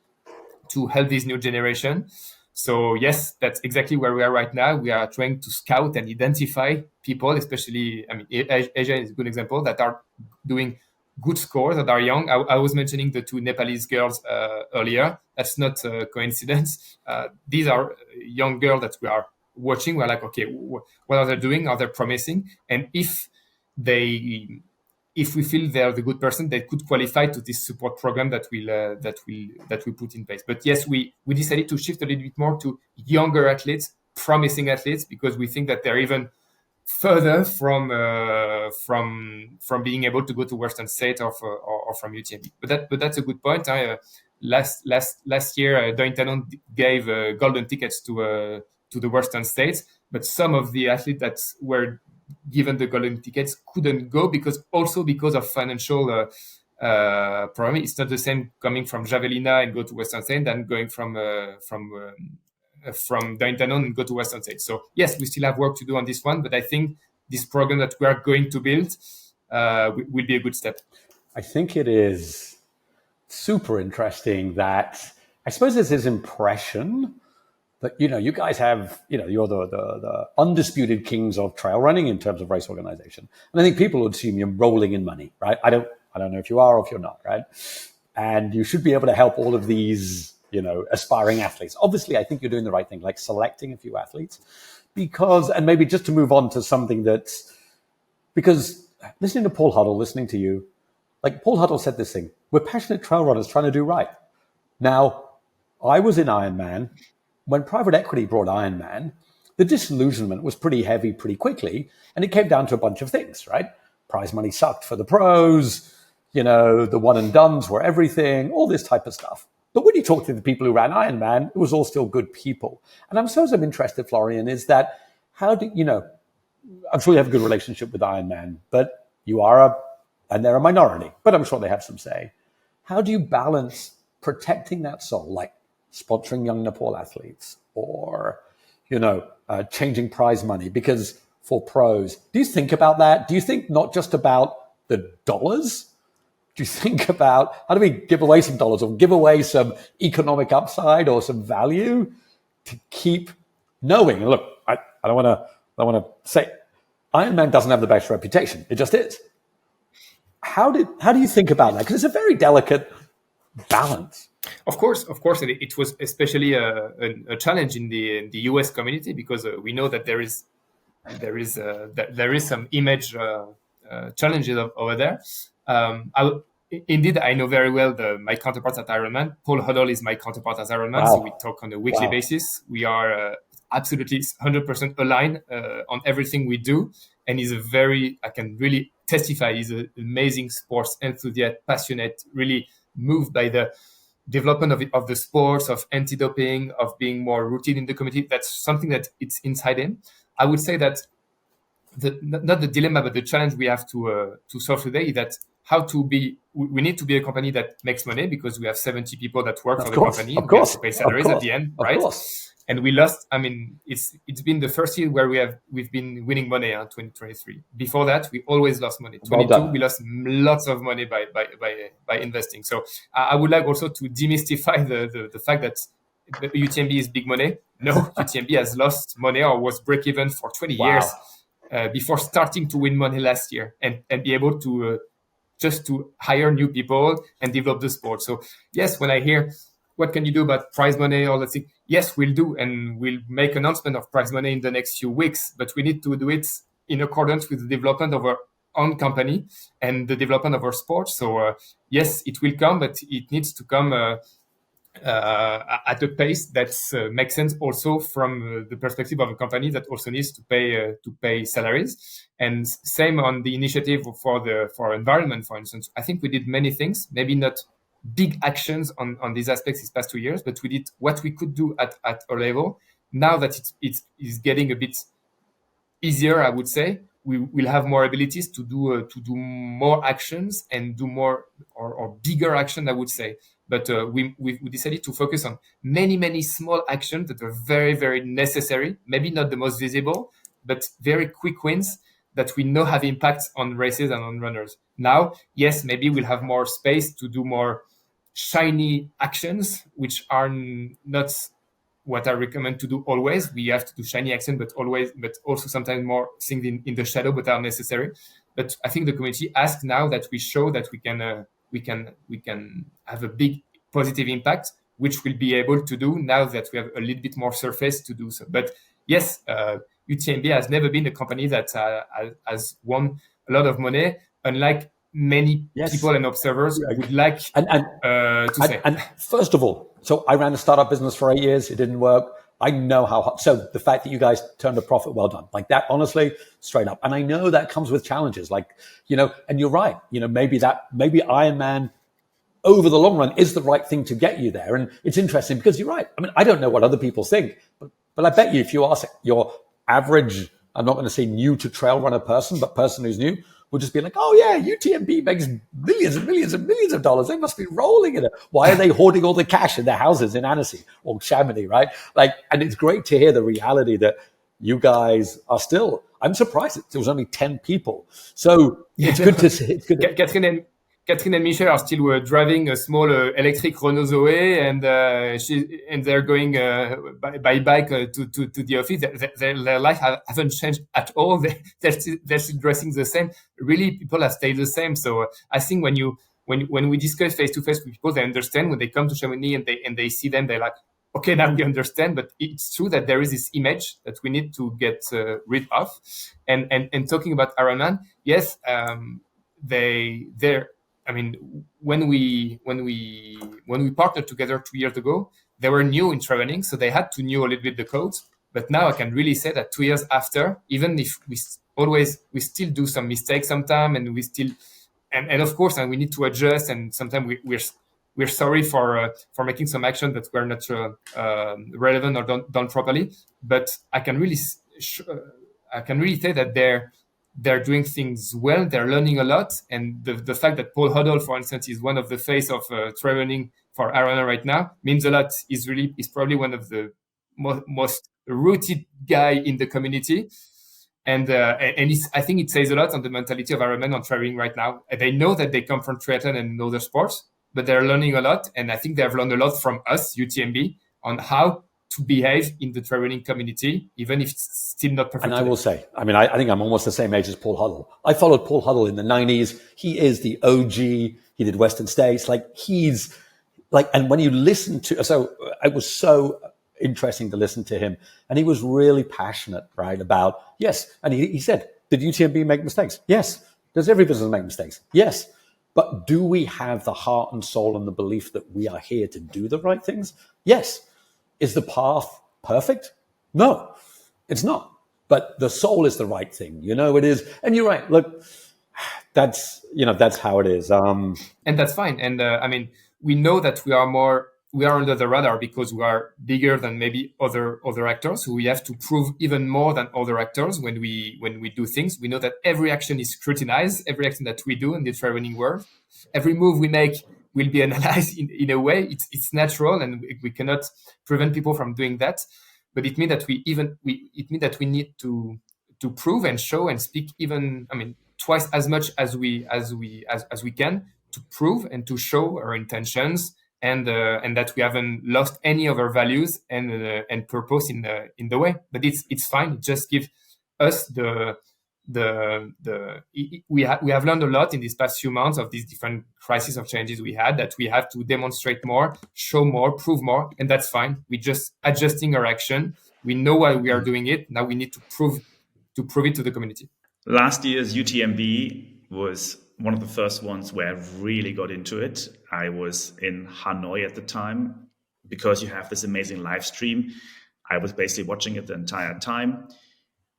help this new generation. So yes, that's exactly where we are right now. We are trying to scout and identify people, especially, I mean, Asia is a good example, that are doing good scores, that are young. I was mentioning the 2 Nepalese girls earlier. That's not a coincidence. These are young girls that we are watching. We're like, okay, what are they doing? Are they promising? And if we feel they're the good person, they could qualify to this support program that we put in place. But yes, we decided to shift a little bit more to younger athletes, promising athletes, because we think that they're even further from being able to go to Western States or from UTMB. But that's a good point. Last year, Dointanon gave golden tickets to the Western States, but some of the athletes that were given the golden tickets couldn't go because of financial problem. It's not the same coming from Javelina and go to Western States than going from Dointanon and go to Western States. So yes, we still have work to do on this one, but I think this program that we are going to build will be a good step. I think it is super interesting that I suppose there's this impression that, you guys have, you're the undisputed kings of trail running in terms of race organization. And I think people would assume you're rolling in money, right? I don't know if you are or if you're not, right? And you should be able to help all of these, aspiring athletes. Obviously, I think you're doing the right thing, like selecting a few athletes, and maybe just to move on to something because listening to Paul Huddle, listening to you, like Paul Huddle said this thing, we're passionate trail runners trying to do right. Now, I was in Ironman. When private equity brought Ironman, the disillusionment was pretty heavy pretty quickly, and it came down to a bunch of things, right? Prize money sucked for the pros, the one and dones were everything, all this type of stuff. But when you talk to the people who ran Ironman, it was all still good people. And I'm interested, Florian, is that I'm sure you have a good relationship with Ironman, but and they're a minority, but I'm sure they have some say. How do you balance protecting that soul, like sponsoring young Nepal athletes or, changing prize money? Because for pros, do you think about that? Do you think not just about the dollars? Do you think about how do we give away some dollars or give away some economic upside or some value to keep knowing? Look, I don't want to say Ironman doesn't have the best reputation. It just is. How do you think about that? Because it's a very delicate balance. Of course, it was especially a challenge in the US community, because we know that there is some image challenges over there. I know very well my counterparts at Ironman. Paul Huddle is my counterpart at Ironman, so we talk on a weekly basis. We are absolutely 100% aligned on everything we do, and he's I can really testify, he's an amazing sports enthusiast, passionate, really moved by the development of the sports, of anti-doping, of being more rooted in the community. That's something that it's inside him. I would say that not the dilemma, but the challenge we have to solve today is that how to be. We need to be a company that makes money because we have 70 people that work for the company. Of course, we have to pay salaries at the end, right? And we lost. I mean, it's been the first year where we've been winning money in 2023. Before that, we always lost money. 22, we lost lots of money by investing. So I would like also to demystify the fact that UTMB is big money. No, UTMB has lost money or was break even for 20 years before starting to win money last year and be able to just to hire new people and develop the sport. So yes, when I hear what can you do about prize money, all that thing, yes, we'll do, and we'll make announcement of prize money in the next few weeks, but we need to do it in accordance with the development of our own company and the development of our sport. So yes, it will come, but it needs to come at a pace that makes sense also from the perspective of a company that also needs to pay salaries. And same on the initiative for environment, for instance. I think we did many things, maybe not big actions on these aspects these past 2 years, but we did what we could do at our level. Now that it's getting a bit easier, I would say, we will have more abilities to do more actions and do more or bigger action, I would say. But we decided to focus on many small actions that are very, very necessary, maybe not the most visible, but very quick wins that we know have impacts on races and on runners. Now, yes, maybe we'll have more space to do more shiny actions, which are not what I recommend to do always. We have to do shiny action, but also sometimes more things in the shadow, but are necessary. But I think the community asks now that we show that we can have a big positive impact, which we'll be able to do now that we have a little bit more surface to do so. But yes, UTMB has never been a company that has won a lot of money, unlike many people and observers would like to say. And first of all, so I ran a startup business for 8 years. It didn't work. I know how hard. So the fact that you guys turned a profit, well done. Like that, honestly, straight up. And I know that comes with challenges. Like, and you're right. Maybe Ironman over the long run is the right thing to get you there. And it's interesting because you're right. I mean, I don't know what other people think, but I bet you if you ask your average, I'm not going to say new to trail runner person, but person who's new, will just be like, oh yeah, UTMB makes millions and millions and millions of dollars. They must be rolling in it. Why are they hoarding all the cash in their houses in Annecy or Chamonix, right? And it's great to hear the reality that you guys are still. I'm surprised it was only 10 people. So it's good to see. It's good. Catherine and Michelle are still driving a small electric Renault Zoe, and they're going by bike to the office. Their life haven't changed at all. They're still dressing the same. Really, people have stayed the same. So I think when we discuss face to face with people, they understand. When they come to Chamonix and they see them, they're like, okay, now we understand. But it's true that there is this image that we need to get rid of. And talking about Ironman, yes, they're. I mean, when we partnered together 2 years ago, they were new in traveling, so they had to know a little bit the codes. But now I can really say that 2 years after, even if we still do some mistakes sometimes, and we still, and of course, and we need to adjust, and sometimes we're sorry for making some action that were not relevant or done properly. But I can really say that they're doing things well. They're learning a lot. And the fact that Paul Huddle, for instance, is one of the face of traveling for Ironman right now means a lot. He's probably one of the most rooted guy in the community. And I think it says a lot on the mentality of Ironman on traveling right now. They know that they come from triathlon and other sports, but they're learning a lot. And I think they've learned a lot from us, UTMB, on how to behave in the traveling community, even if it's still not perfect. And I will say, I mean, I think I'm almost the same age as Paul Huddle. I followed Paul Huddle in the 90s. He is the OG. He did Western States. And when you listen to, so it was so interesting to listen to him. And he was really passionate, right, about, yes. And he said, did UTMB make mistakes? Yes. Does every business make mistakes? Yes. But do we have the heart and soul and the belief that we are here to do the right things? Yes. Is the path perfect? No, it's not. But the soul is the right thing. It is. And you're right. Look, that's how it is. And that's fine. And we know that we are under the radar because we are bigger than maybe other actors. So we have to prove even more than other actors when we do things. We know that every action is scrutinized, every action that we do in the trail running world, every move we make will be analyzed in a way. It's natural, and we cannot prevent people from doing that. But it means that we need to prove and show and speak even, twice as much as we can, to prove and to show our intentions, and that we haven't lost any of our values and purpose in the way. But it's fine. It just gives us we have learned a lot in these past few months of these different crises of changes we had, that we have to demonstrate more, show more, prove more, and that's fine. We're just adjusting our action. We know why we are doing it. Now we need to prove it to the community. Last year's UTMB was one of the first ones where I really got into it. I was in Hanoi at the time. Because you have this amazing live stream, I was basically watching it the entire time.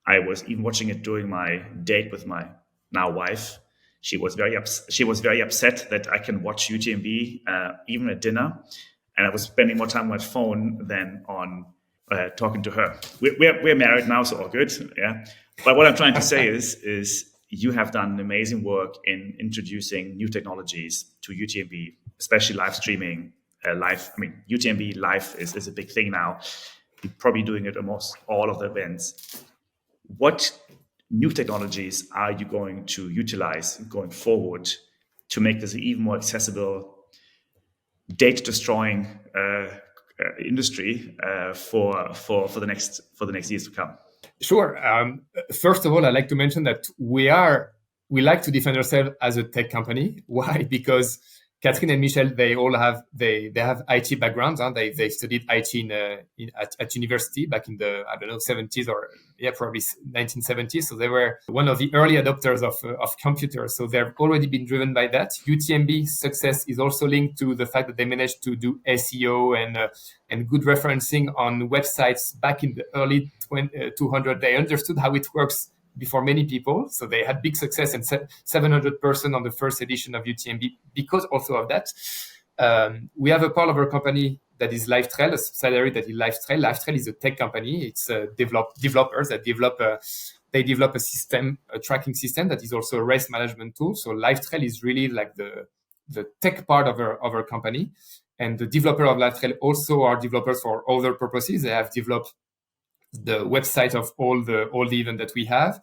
I was even watching it during my date with my now wife. She was very upset that I can watch UTMB even at dinner, and I was spending more time on my phone than on talking to her. We're married now, so all good. Yeah. But what I'm trying to say is you have done amazing work in introducing new technologies to UTMB, especially live streaming. UTMB live is a big thing now. You're probably doing it almost all of the events. What new technologies are you going to utilize going forward to make this even more accessible, data-destroying industry for the next years to come? Sure. First of all, I'd like to mention that we like to defend ourselves as a tech company. Why? Because Catherine and Michel, they have IT backgrounds. They studied IT at university back in the 70s or probably 1970s. So they were one of the early adopters of computers. So they've already been driven by that. UTMB success is also linked to the fact that they managed to do SEO and good referencing on websites back in the early 200. They understood how it works before many people. So they had big success, and 700 person on the first edition of UTMB because also of that. We have a part of our company that is LiveTrail, a subsidiary that is LiveTrail. LiveTrail is a tech company. It's developers that develop a system, a tracking system that is also a race management tool. So LiveTrail is really like the tech part of our company. And the developer of LiveTrail also are developers for other purposes. They have developed the website of all the event that we have.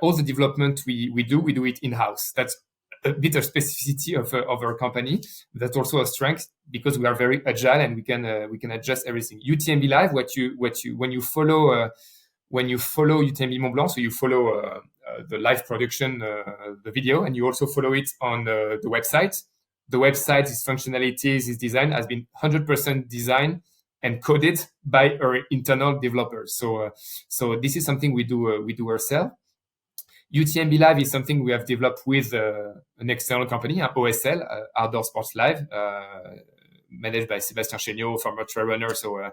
All the development we do it in-house. That's a bit of specificity of our company. That's also a strength because we are very agile and we can adjust everything. UTMB Live, when you follow UTMB Mont Blanc, so you follow the live production, the video, and you also follow it on the website. The website, its functionalities, its design has been 100% designed and coded by our internal developers. So this is something we do ourselves. UTMB Live is something we have developed with an external company, OSL, Outdoor Sports Live, managed by Sébastien Chéniaud, former trail runner. So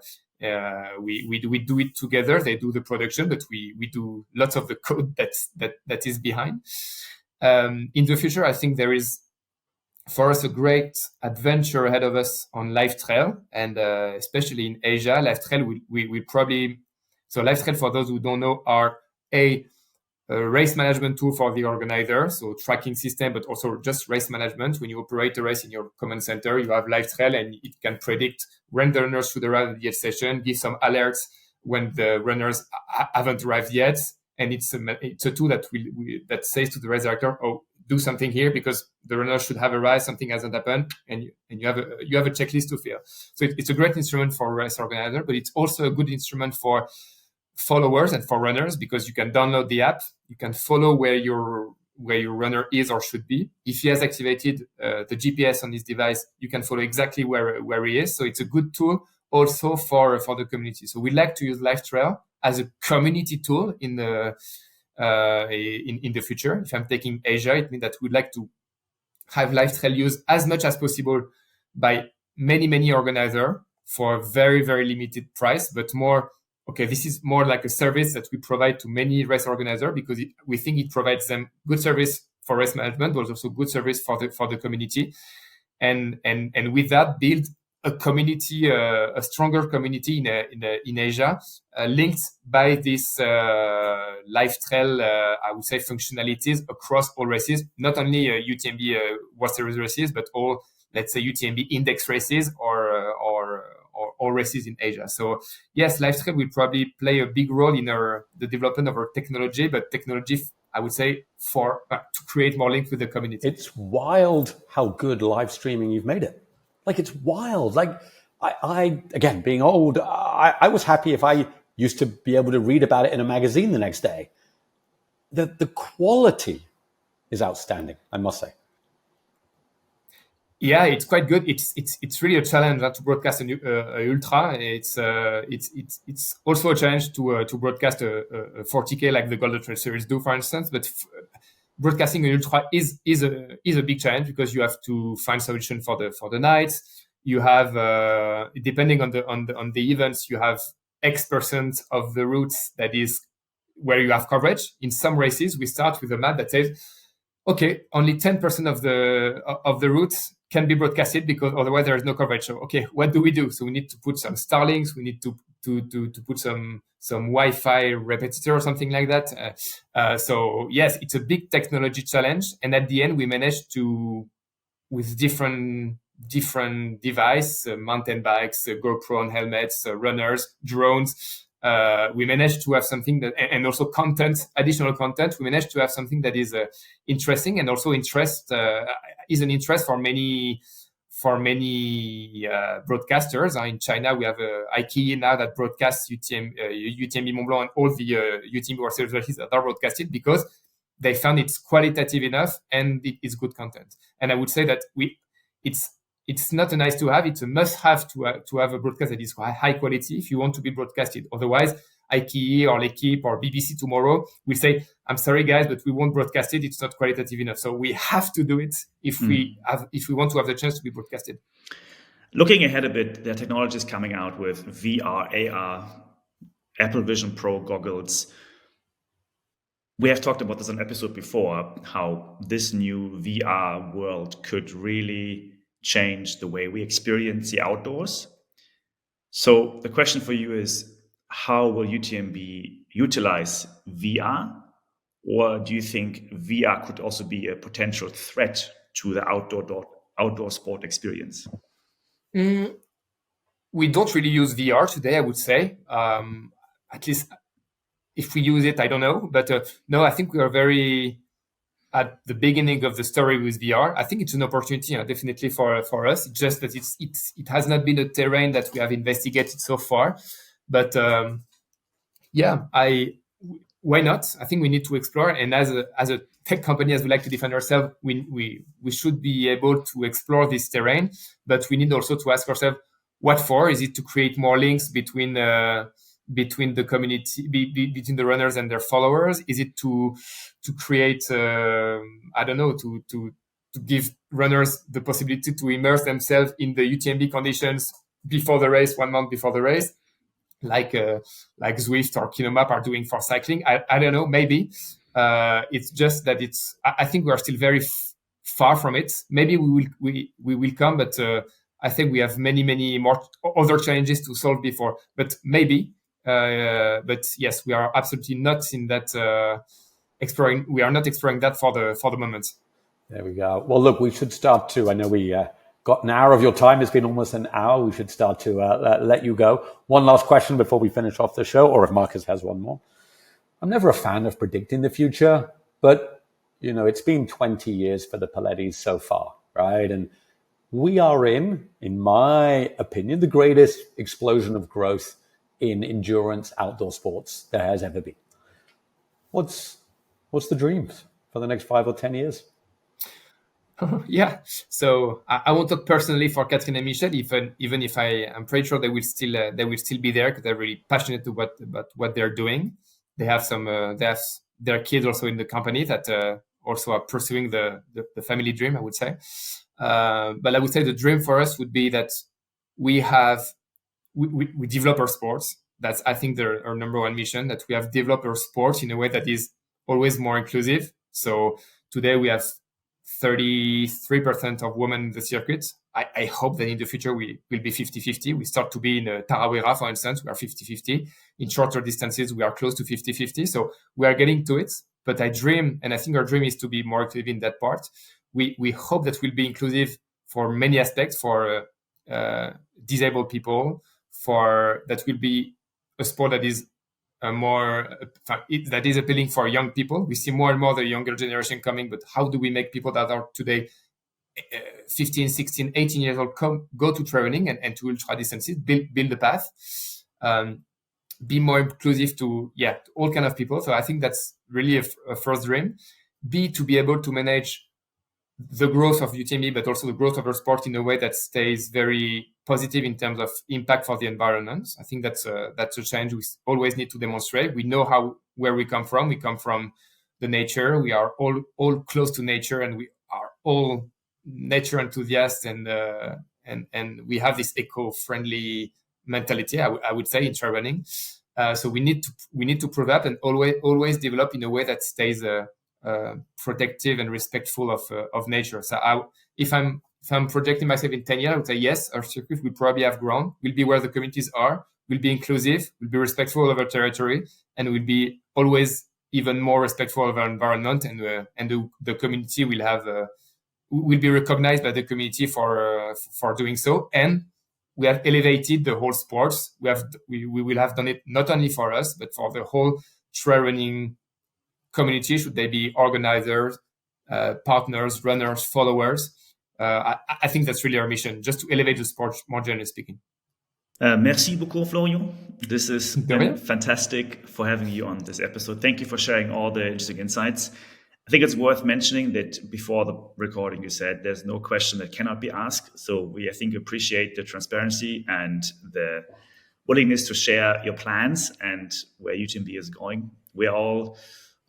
we do it together. They do the production, but we do lots of the code that is behind. In the future, I think there is, for us, a great adventure ahead of us on LiveTrail, and especially in Asia. LiveTrail we probably, so LiveTrail, for those who don't know, are a race management tool for the organizer, so tracking system, but also just race management. When you operate a race in your command center, you have LiveTrail, and it can predict when the runners should arrive at the station, give some alerts when the runners haven't arrived yet, and it's a tool that says to the race director, "Oh, do something here because the runner should have arrived, something hasn't happened," and you have a checklist to fill. So it's a great instrument for race organizer, but it's also a good instrument for followers and for runners because you can download the app, you can follow where your runner is or should be. If he has activated the GPS on his device, you can follow exactly where he is. So it's a good tool also for the community. So we like to use LiveTrail as a community tool in the future. If I'm taking Asia, it means that we'd like to have LiveTrail used as much as possible by many organizers for a very, very limited price, but more okay, this is more like a service that we provide to many race organizers because we think it provides them good service for race management, but also good service for the community, and with that build a community, a stronger community in Asia, linked by this life trail, I would say, functionalities across all races, not only UTMB World Series races, but all, let's say, UTMB index races or all races in Asia. So yes, life trail will probably play a big role in the development of our technology, but technology, I would say, for to create more links with the community. It's wild how good live streaming you've made it. Like, it's wild. Like, I again, being old, I was happy if I used to be able to read about it in a magazine the next day. The quality is outstanding, I must say. Yeah, it's quite good. It's really a challenge to broadcast an ultra. It's also a challenge to broadcast a 40K like the Golden Trail Series do, for instance. But broadcasting an ultra is a big challenge because you have to find solution for the nights. You have depending on the events, you have X% of the routes that is where you have coverage. In some races, we start with a map that says, okay, only 10% of the routes can be broadcasted because otherwise there is no coverage. So, okay, what do we do? So we need to put some Starlinks. We need to put some Wi-Fi repetitor or something like that. So yes, it's a big technology challenge. And at the end, we managed to, with different device, mountain bikes, GoPro on helmets, runners, drones. We managed to have something that, and also additional content. We managed to have something that is interesting and also is an interest for many broadcasters. In China, we have iQIYI now that broadcasts UTMB Mont Blanc and all the UTMB World Series races that are broadcasted because they found it's qualitative enough and it is good content. And I would say that it's not a nice to have; it's a must-have to have a broadcast that is high quality if you want to be broadcasted. Otherwise, iQIYI or L'Equipe or BBC tomorrow will say, "I'm sorry, guys, but we won't broadcast it. It's not qualitative enough." So we have to do it if we want to have the chance to be broadcasted. Looking ahead a bit, there are technologies coming out with VR, AR, Apple Vision Pro goggles. We have talked about this in an episode before, how this new VR world could really change the way we experience the outdoors. So the question for you is, how will UTMB utilize VR? Or do you think VR could also be a potential threat to the outdoor sport experience? We don't really use VR today, I would say. At least if we use it, I don't know. But no, I think we are very at the beginning of the story with VR. I think it's an opportunity, definitely for us. It's just that it has not been a terrain that we have investigated so far. But why not? I think we need to explore. And as a tech company, as we like to defend ourselves, we should be able to explore this terrain. But we need also to ask ourselves, what for? Is it to create more links between the community, between the runners and their followers? Is it to create, I don't know, to give runners the possibility to immerse themselves in the UTMB conditions before the race, 1 month before the race, like Zwift or Kinomap are doing for cycling? I don't know, maybe. It's just that I think we are still very far from it. Maybe we will come, but I think we have many more other challenges to solve before. But maybe. But yes, we are absolutely not in that exploring. We are not exploring that for the moment. There we go. Well, look, we should start to. I know we got an hour of your time. It's been almost an hour. We should start to let you go. One last question before we finish off the show, or if Marcus has one more. I'm never a fan of predicting the future, but it's been 20 years for the Palettes so far, right? And we are in my opinion, the greatest explosion of growth in endurance outdoor sports there has ever been. What's the dreams for the next 5 or 10 years? Yeah, so I won't talk personally for Catherine and Michel, even if I'm pretty sure they will still be there because they're really passionate about what they're doing. They have their kids also in the company that also are pursuing the family dream, I would say. But I would say the dream for us would be that we develop our sports. that's I think our number one mission, that we have developed our sport in a way that is always more inclusive. So today we have 33% of women in the circuit. I hope that in the future we will be 50-50. We start to be in Tarawera, for instance, we are 50-50. In shorter distances, we are close to 50-50. So we are getting to it. But I dream, and I think our dream is to be more inclusive in that part. We hope that we'll be inclusive for many aspects, for disabled people, for that will be a sport that is that is appealing for young people. We see more and more the younger generation coming, but how do we make people that are today 15, 16, 18 years old go to trail running and to ultra distances, build the path, be more inclusive to all kind of people. So I think that's really a first dream. To be able to manage the growth of UTMB, but also the growth of our sport in a way that stays very positive in terms of impact for the environment. I think that's a change we always need to demonstrate. We know where we come from. We come from the nature. We are all close to nature, and we are all nature enthusiasts, and we have this eco-friendly mentality, I would say, in trail running. So we need to prove that, and always develop in a way that stays protective and respectful of nature. So if I'm projecting myself in 10 years, I would say yes, our circuit will probably have grown, will be where the communities are, will be inclusive, will be respectful of our territory, and will be always even more respectful of our environment, and the community will be recognized by the community for doing so. And we have elevated the whole sports. We will have done it not only for us, but for the whole trail running community, should they be organizers, partners, runners, followers. I think that's really our mission, just to elevate the sport, more generally speaking. Merci beaucoup, Florian. This is been fantastic for having you on this episode. Thank you for sharing all the interesting insights. I think it's worth mentioning that before the recording, you said there's no question that cannot be asked. So we, I think, appreciate the transparency and the willingness to share your plans and where UTMB is going. We're all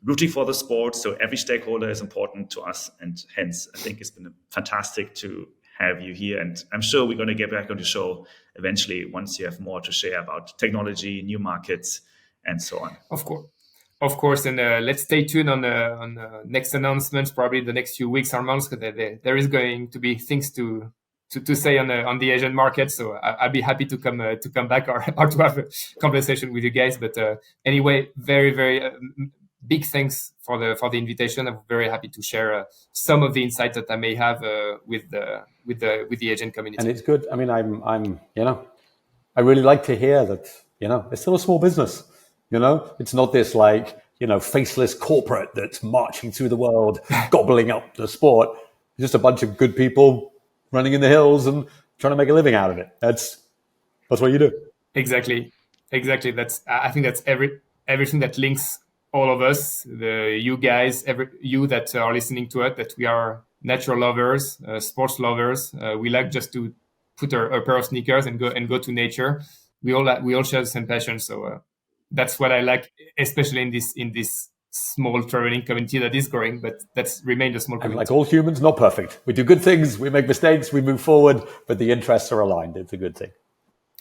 rooting for the sport, so every stakeholder is important to us, and hence I think it's been fantastic to have you here. And I'm sure we're going to get back on the show eventually once you have more to share about technology, new markets, and so on. Of course, and let's stay tuned on next announcements, probably the next few weeks or months, because there is going to be things to say on the Asian market. So I'll be happy to come back or to have a conversation with you guys. But anyway, very, very big thanks for the invitation. I'm very happy to share some of the insights that I may have with the Asian community. And it's good. I mean, I'm I really like to hear that. It's still a small business. It's not this faceless corporate that's marching through the world, gobbling up the sport. It's just a bunch of good people running in the hills and trying to make a living out of it. That's what you do. Exactly. I think that's everything that links all of us, you guys, you that are listening to it, that we are natural lovers, sports lovers. We like just to put a pair of sneakers and go to nature. We all share the same passion. So that's what I like, especially in this small traveling community that is growing, but that's remained a small community. And like all humans, not perfect. We do good things, we make mistakes, we move forward, but the interests are aligned. It's a good thing.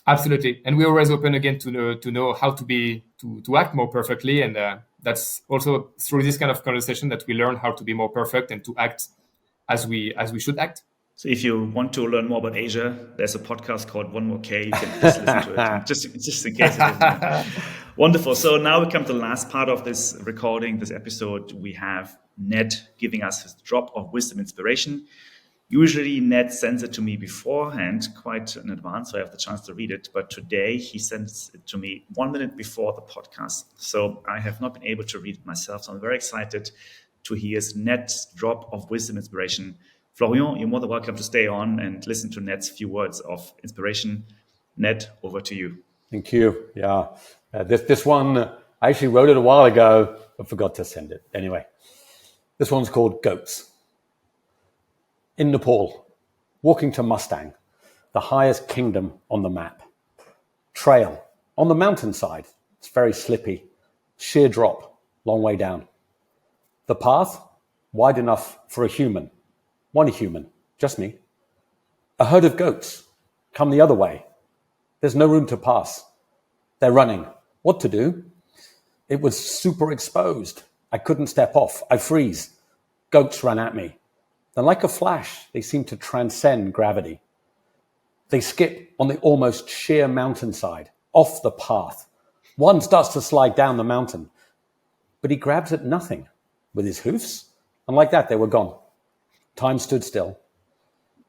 Absolutely, and we're always open again to know how to act more perfectly, and that's also through this kind of conversation that we learn how to be more perfect and to act as we should act. So if you want to learn more about Asia, there's a podcast called One More K. You can just listen to it, just in case. Wonderful. So now we come to the last part of this recording, this episode. We have Ned giving us his drop of wisdom inspiration. Usually Ned sends it to me beforehand, quite in advance, so I have the chance to read it. But today he sends it to me 1 minute before the podcast. So I have not been able to read it myself. So I'm very excited to hear Ned's drop of wisdom inspiration. Florian, you're more than welcome to stay on and listen to Ned's few words of inspiration. Ned, over to you. Thank you. Yeah, this one, I actually wrote it a while ago, but forgot to send it. Anyway, this one's called Goats. In Nepal, walking to Mustang, the highest kingdom on the map. Trail, on the mountainside. It's very slippy. Sheer drop, long way down. The path, wide enough for a human. One human, just me. A herd of goats come the other way. There's no room to pass. They're running. What to do? It was super exposed. I couldn't step off. I freeze. Goats ran at me. Then like a flash, they seem to transcend gravity. They skip on the almost sheer mountainside, off the path. One starts to slide down the mountain, but he grabs at nothing with his hoofs, and like that, they were gone. Time stood still.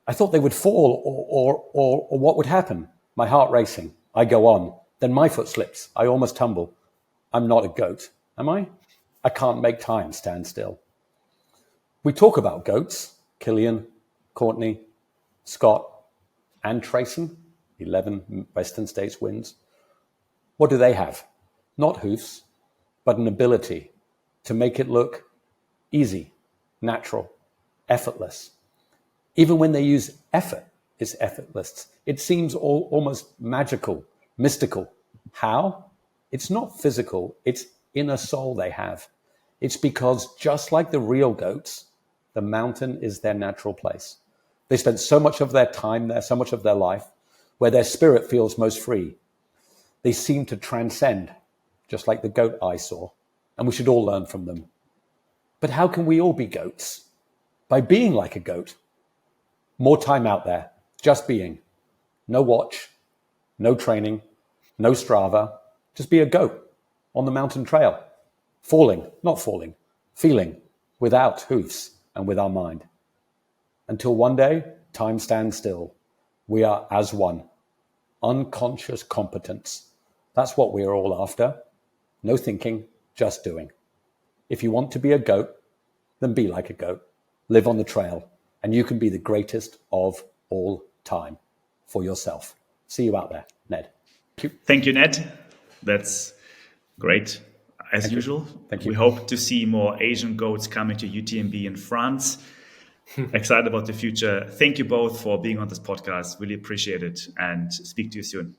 I thought they would fall, or what would happen? My heart racing. I go on. Then my foot slips. I almost tumble. I'm not a goat, am I? I can't make time stand still. We talk about goats, Killian, Courtney, Scott, and Trayson, 11 Western States wins. What do they have? Not hoofs, but an ability to make it look easy, natural, effortless. Even when they use effort, it's effortless. It seems almost magical, mystical. How? It's not physical, it's inner soul they have. It's because just like the real goats, the mountain is their natural place. They spent so much of their time there, so much of their life, where their spirit feels most free. They seem to transcend, just like the goat I saw, and we should all learn from them. But how can we all be goats? By being like a goat. More time out there, just being. No watch, no training, no Strava. Just be a goat on the mountain trail. Falling, not falling, feeling, without hoofs and with our mind. Until one day, time stands still. We are as one. Unconscious competence. That's what we are all after. No thinking, just doing. If you want to be a goat, then be like a goat. Live on the trail, and you can be the greatest of all time for yourself. See you out there, Ned. Thank you, Ned. That's great. As usual, Thank you. We hope to see more Asian goats coming to UTMB in France. Excited about the future. Thank you both for being on this podcast. Really appreciate it, and speak to you soon.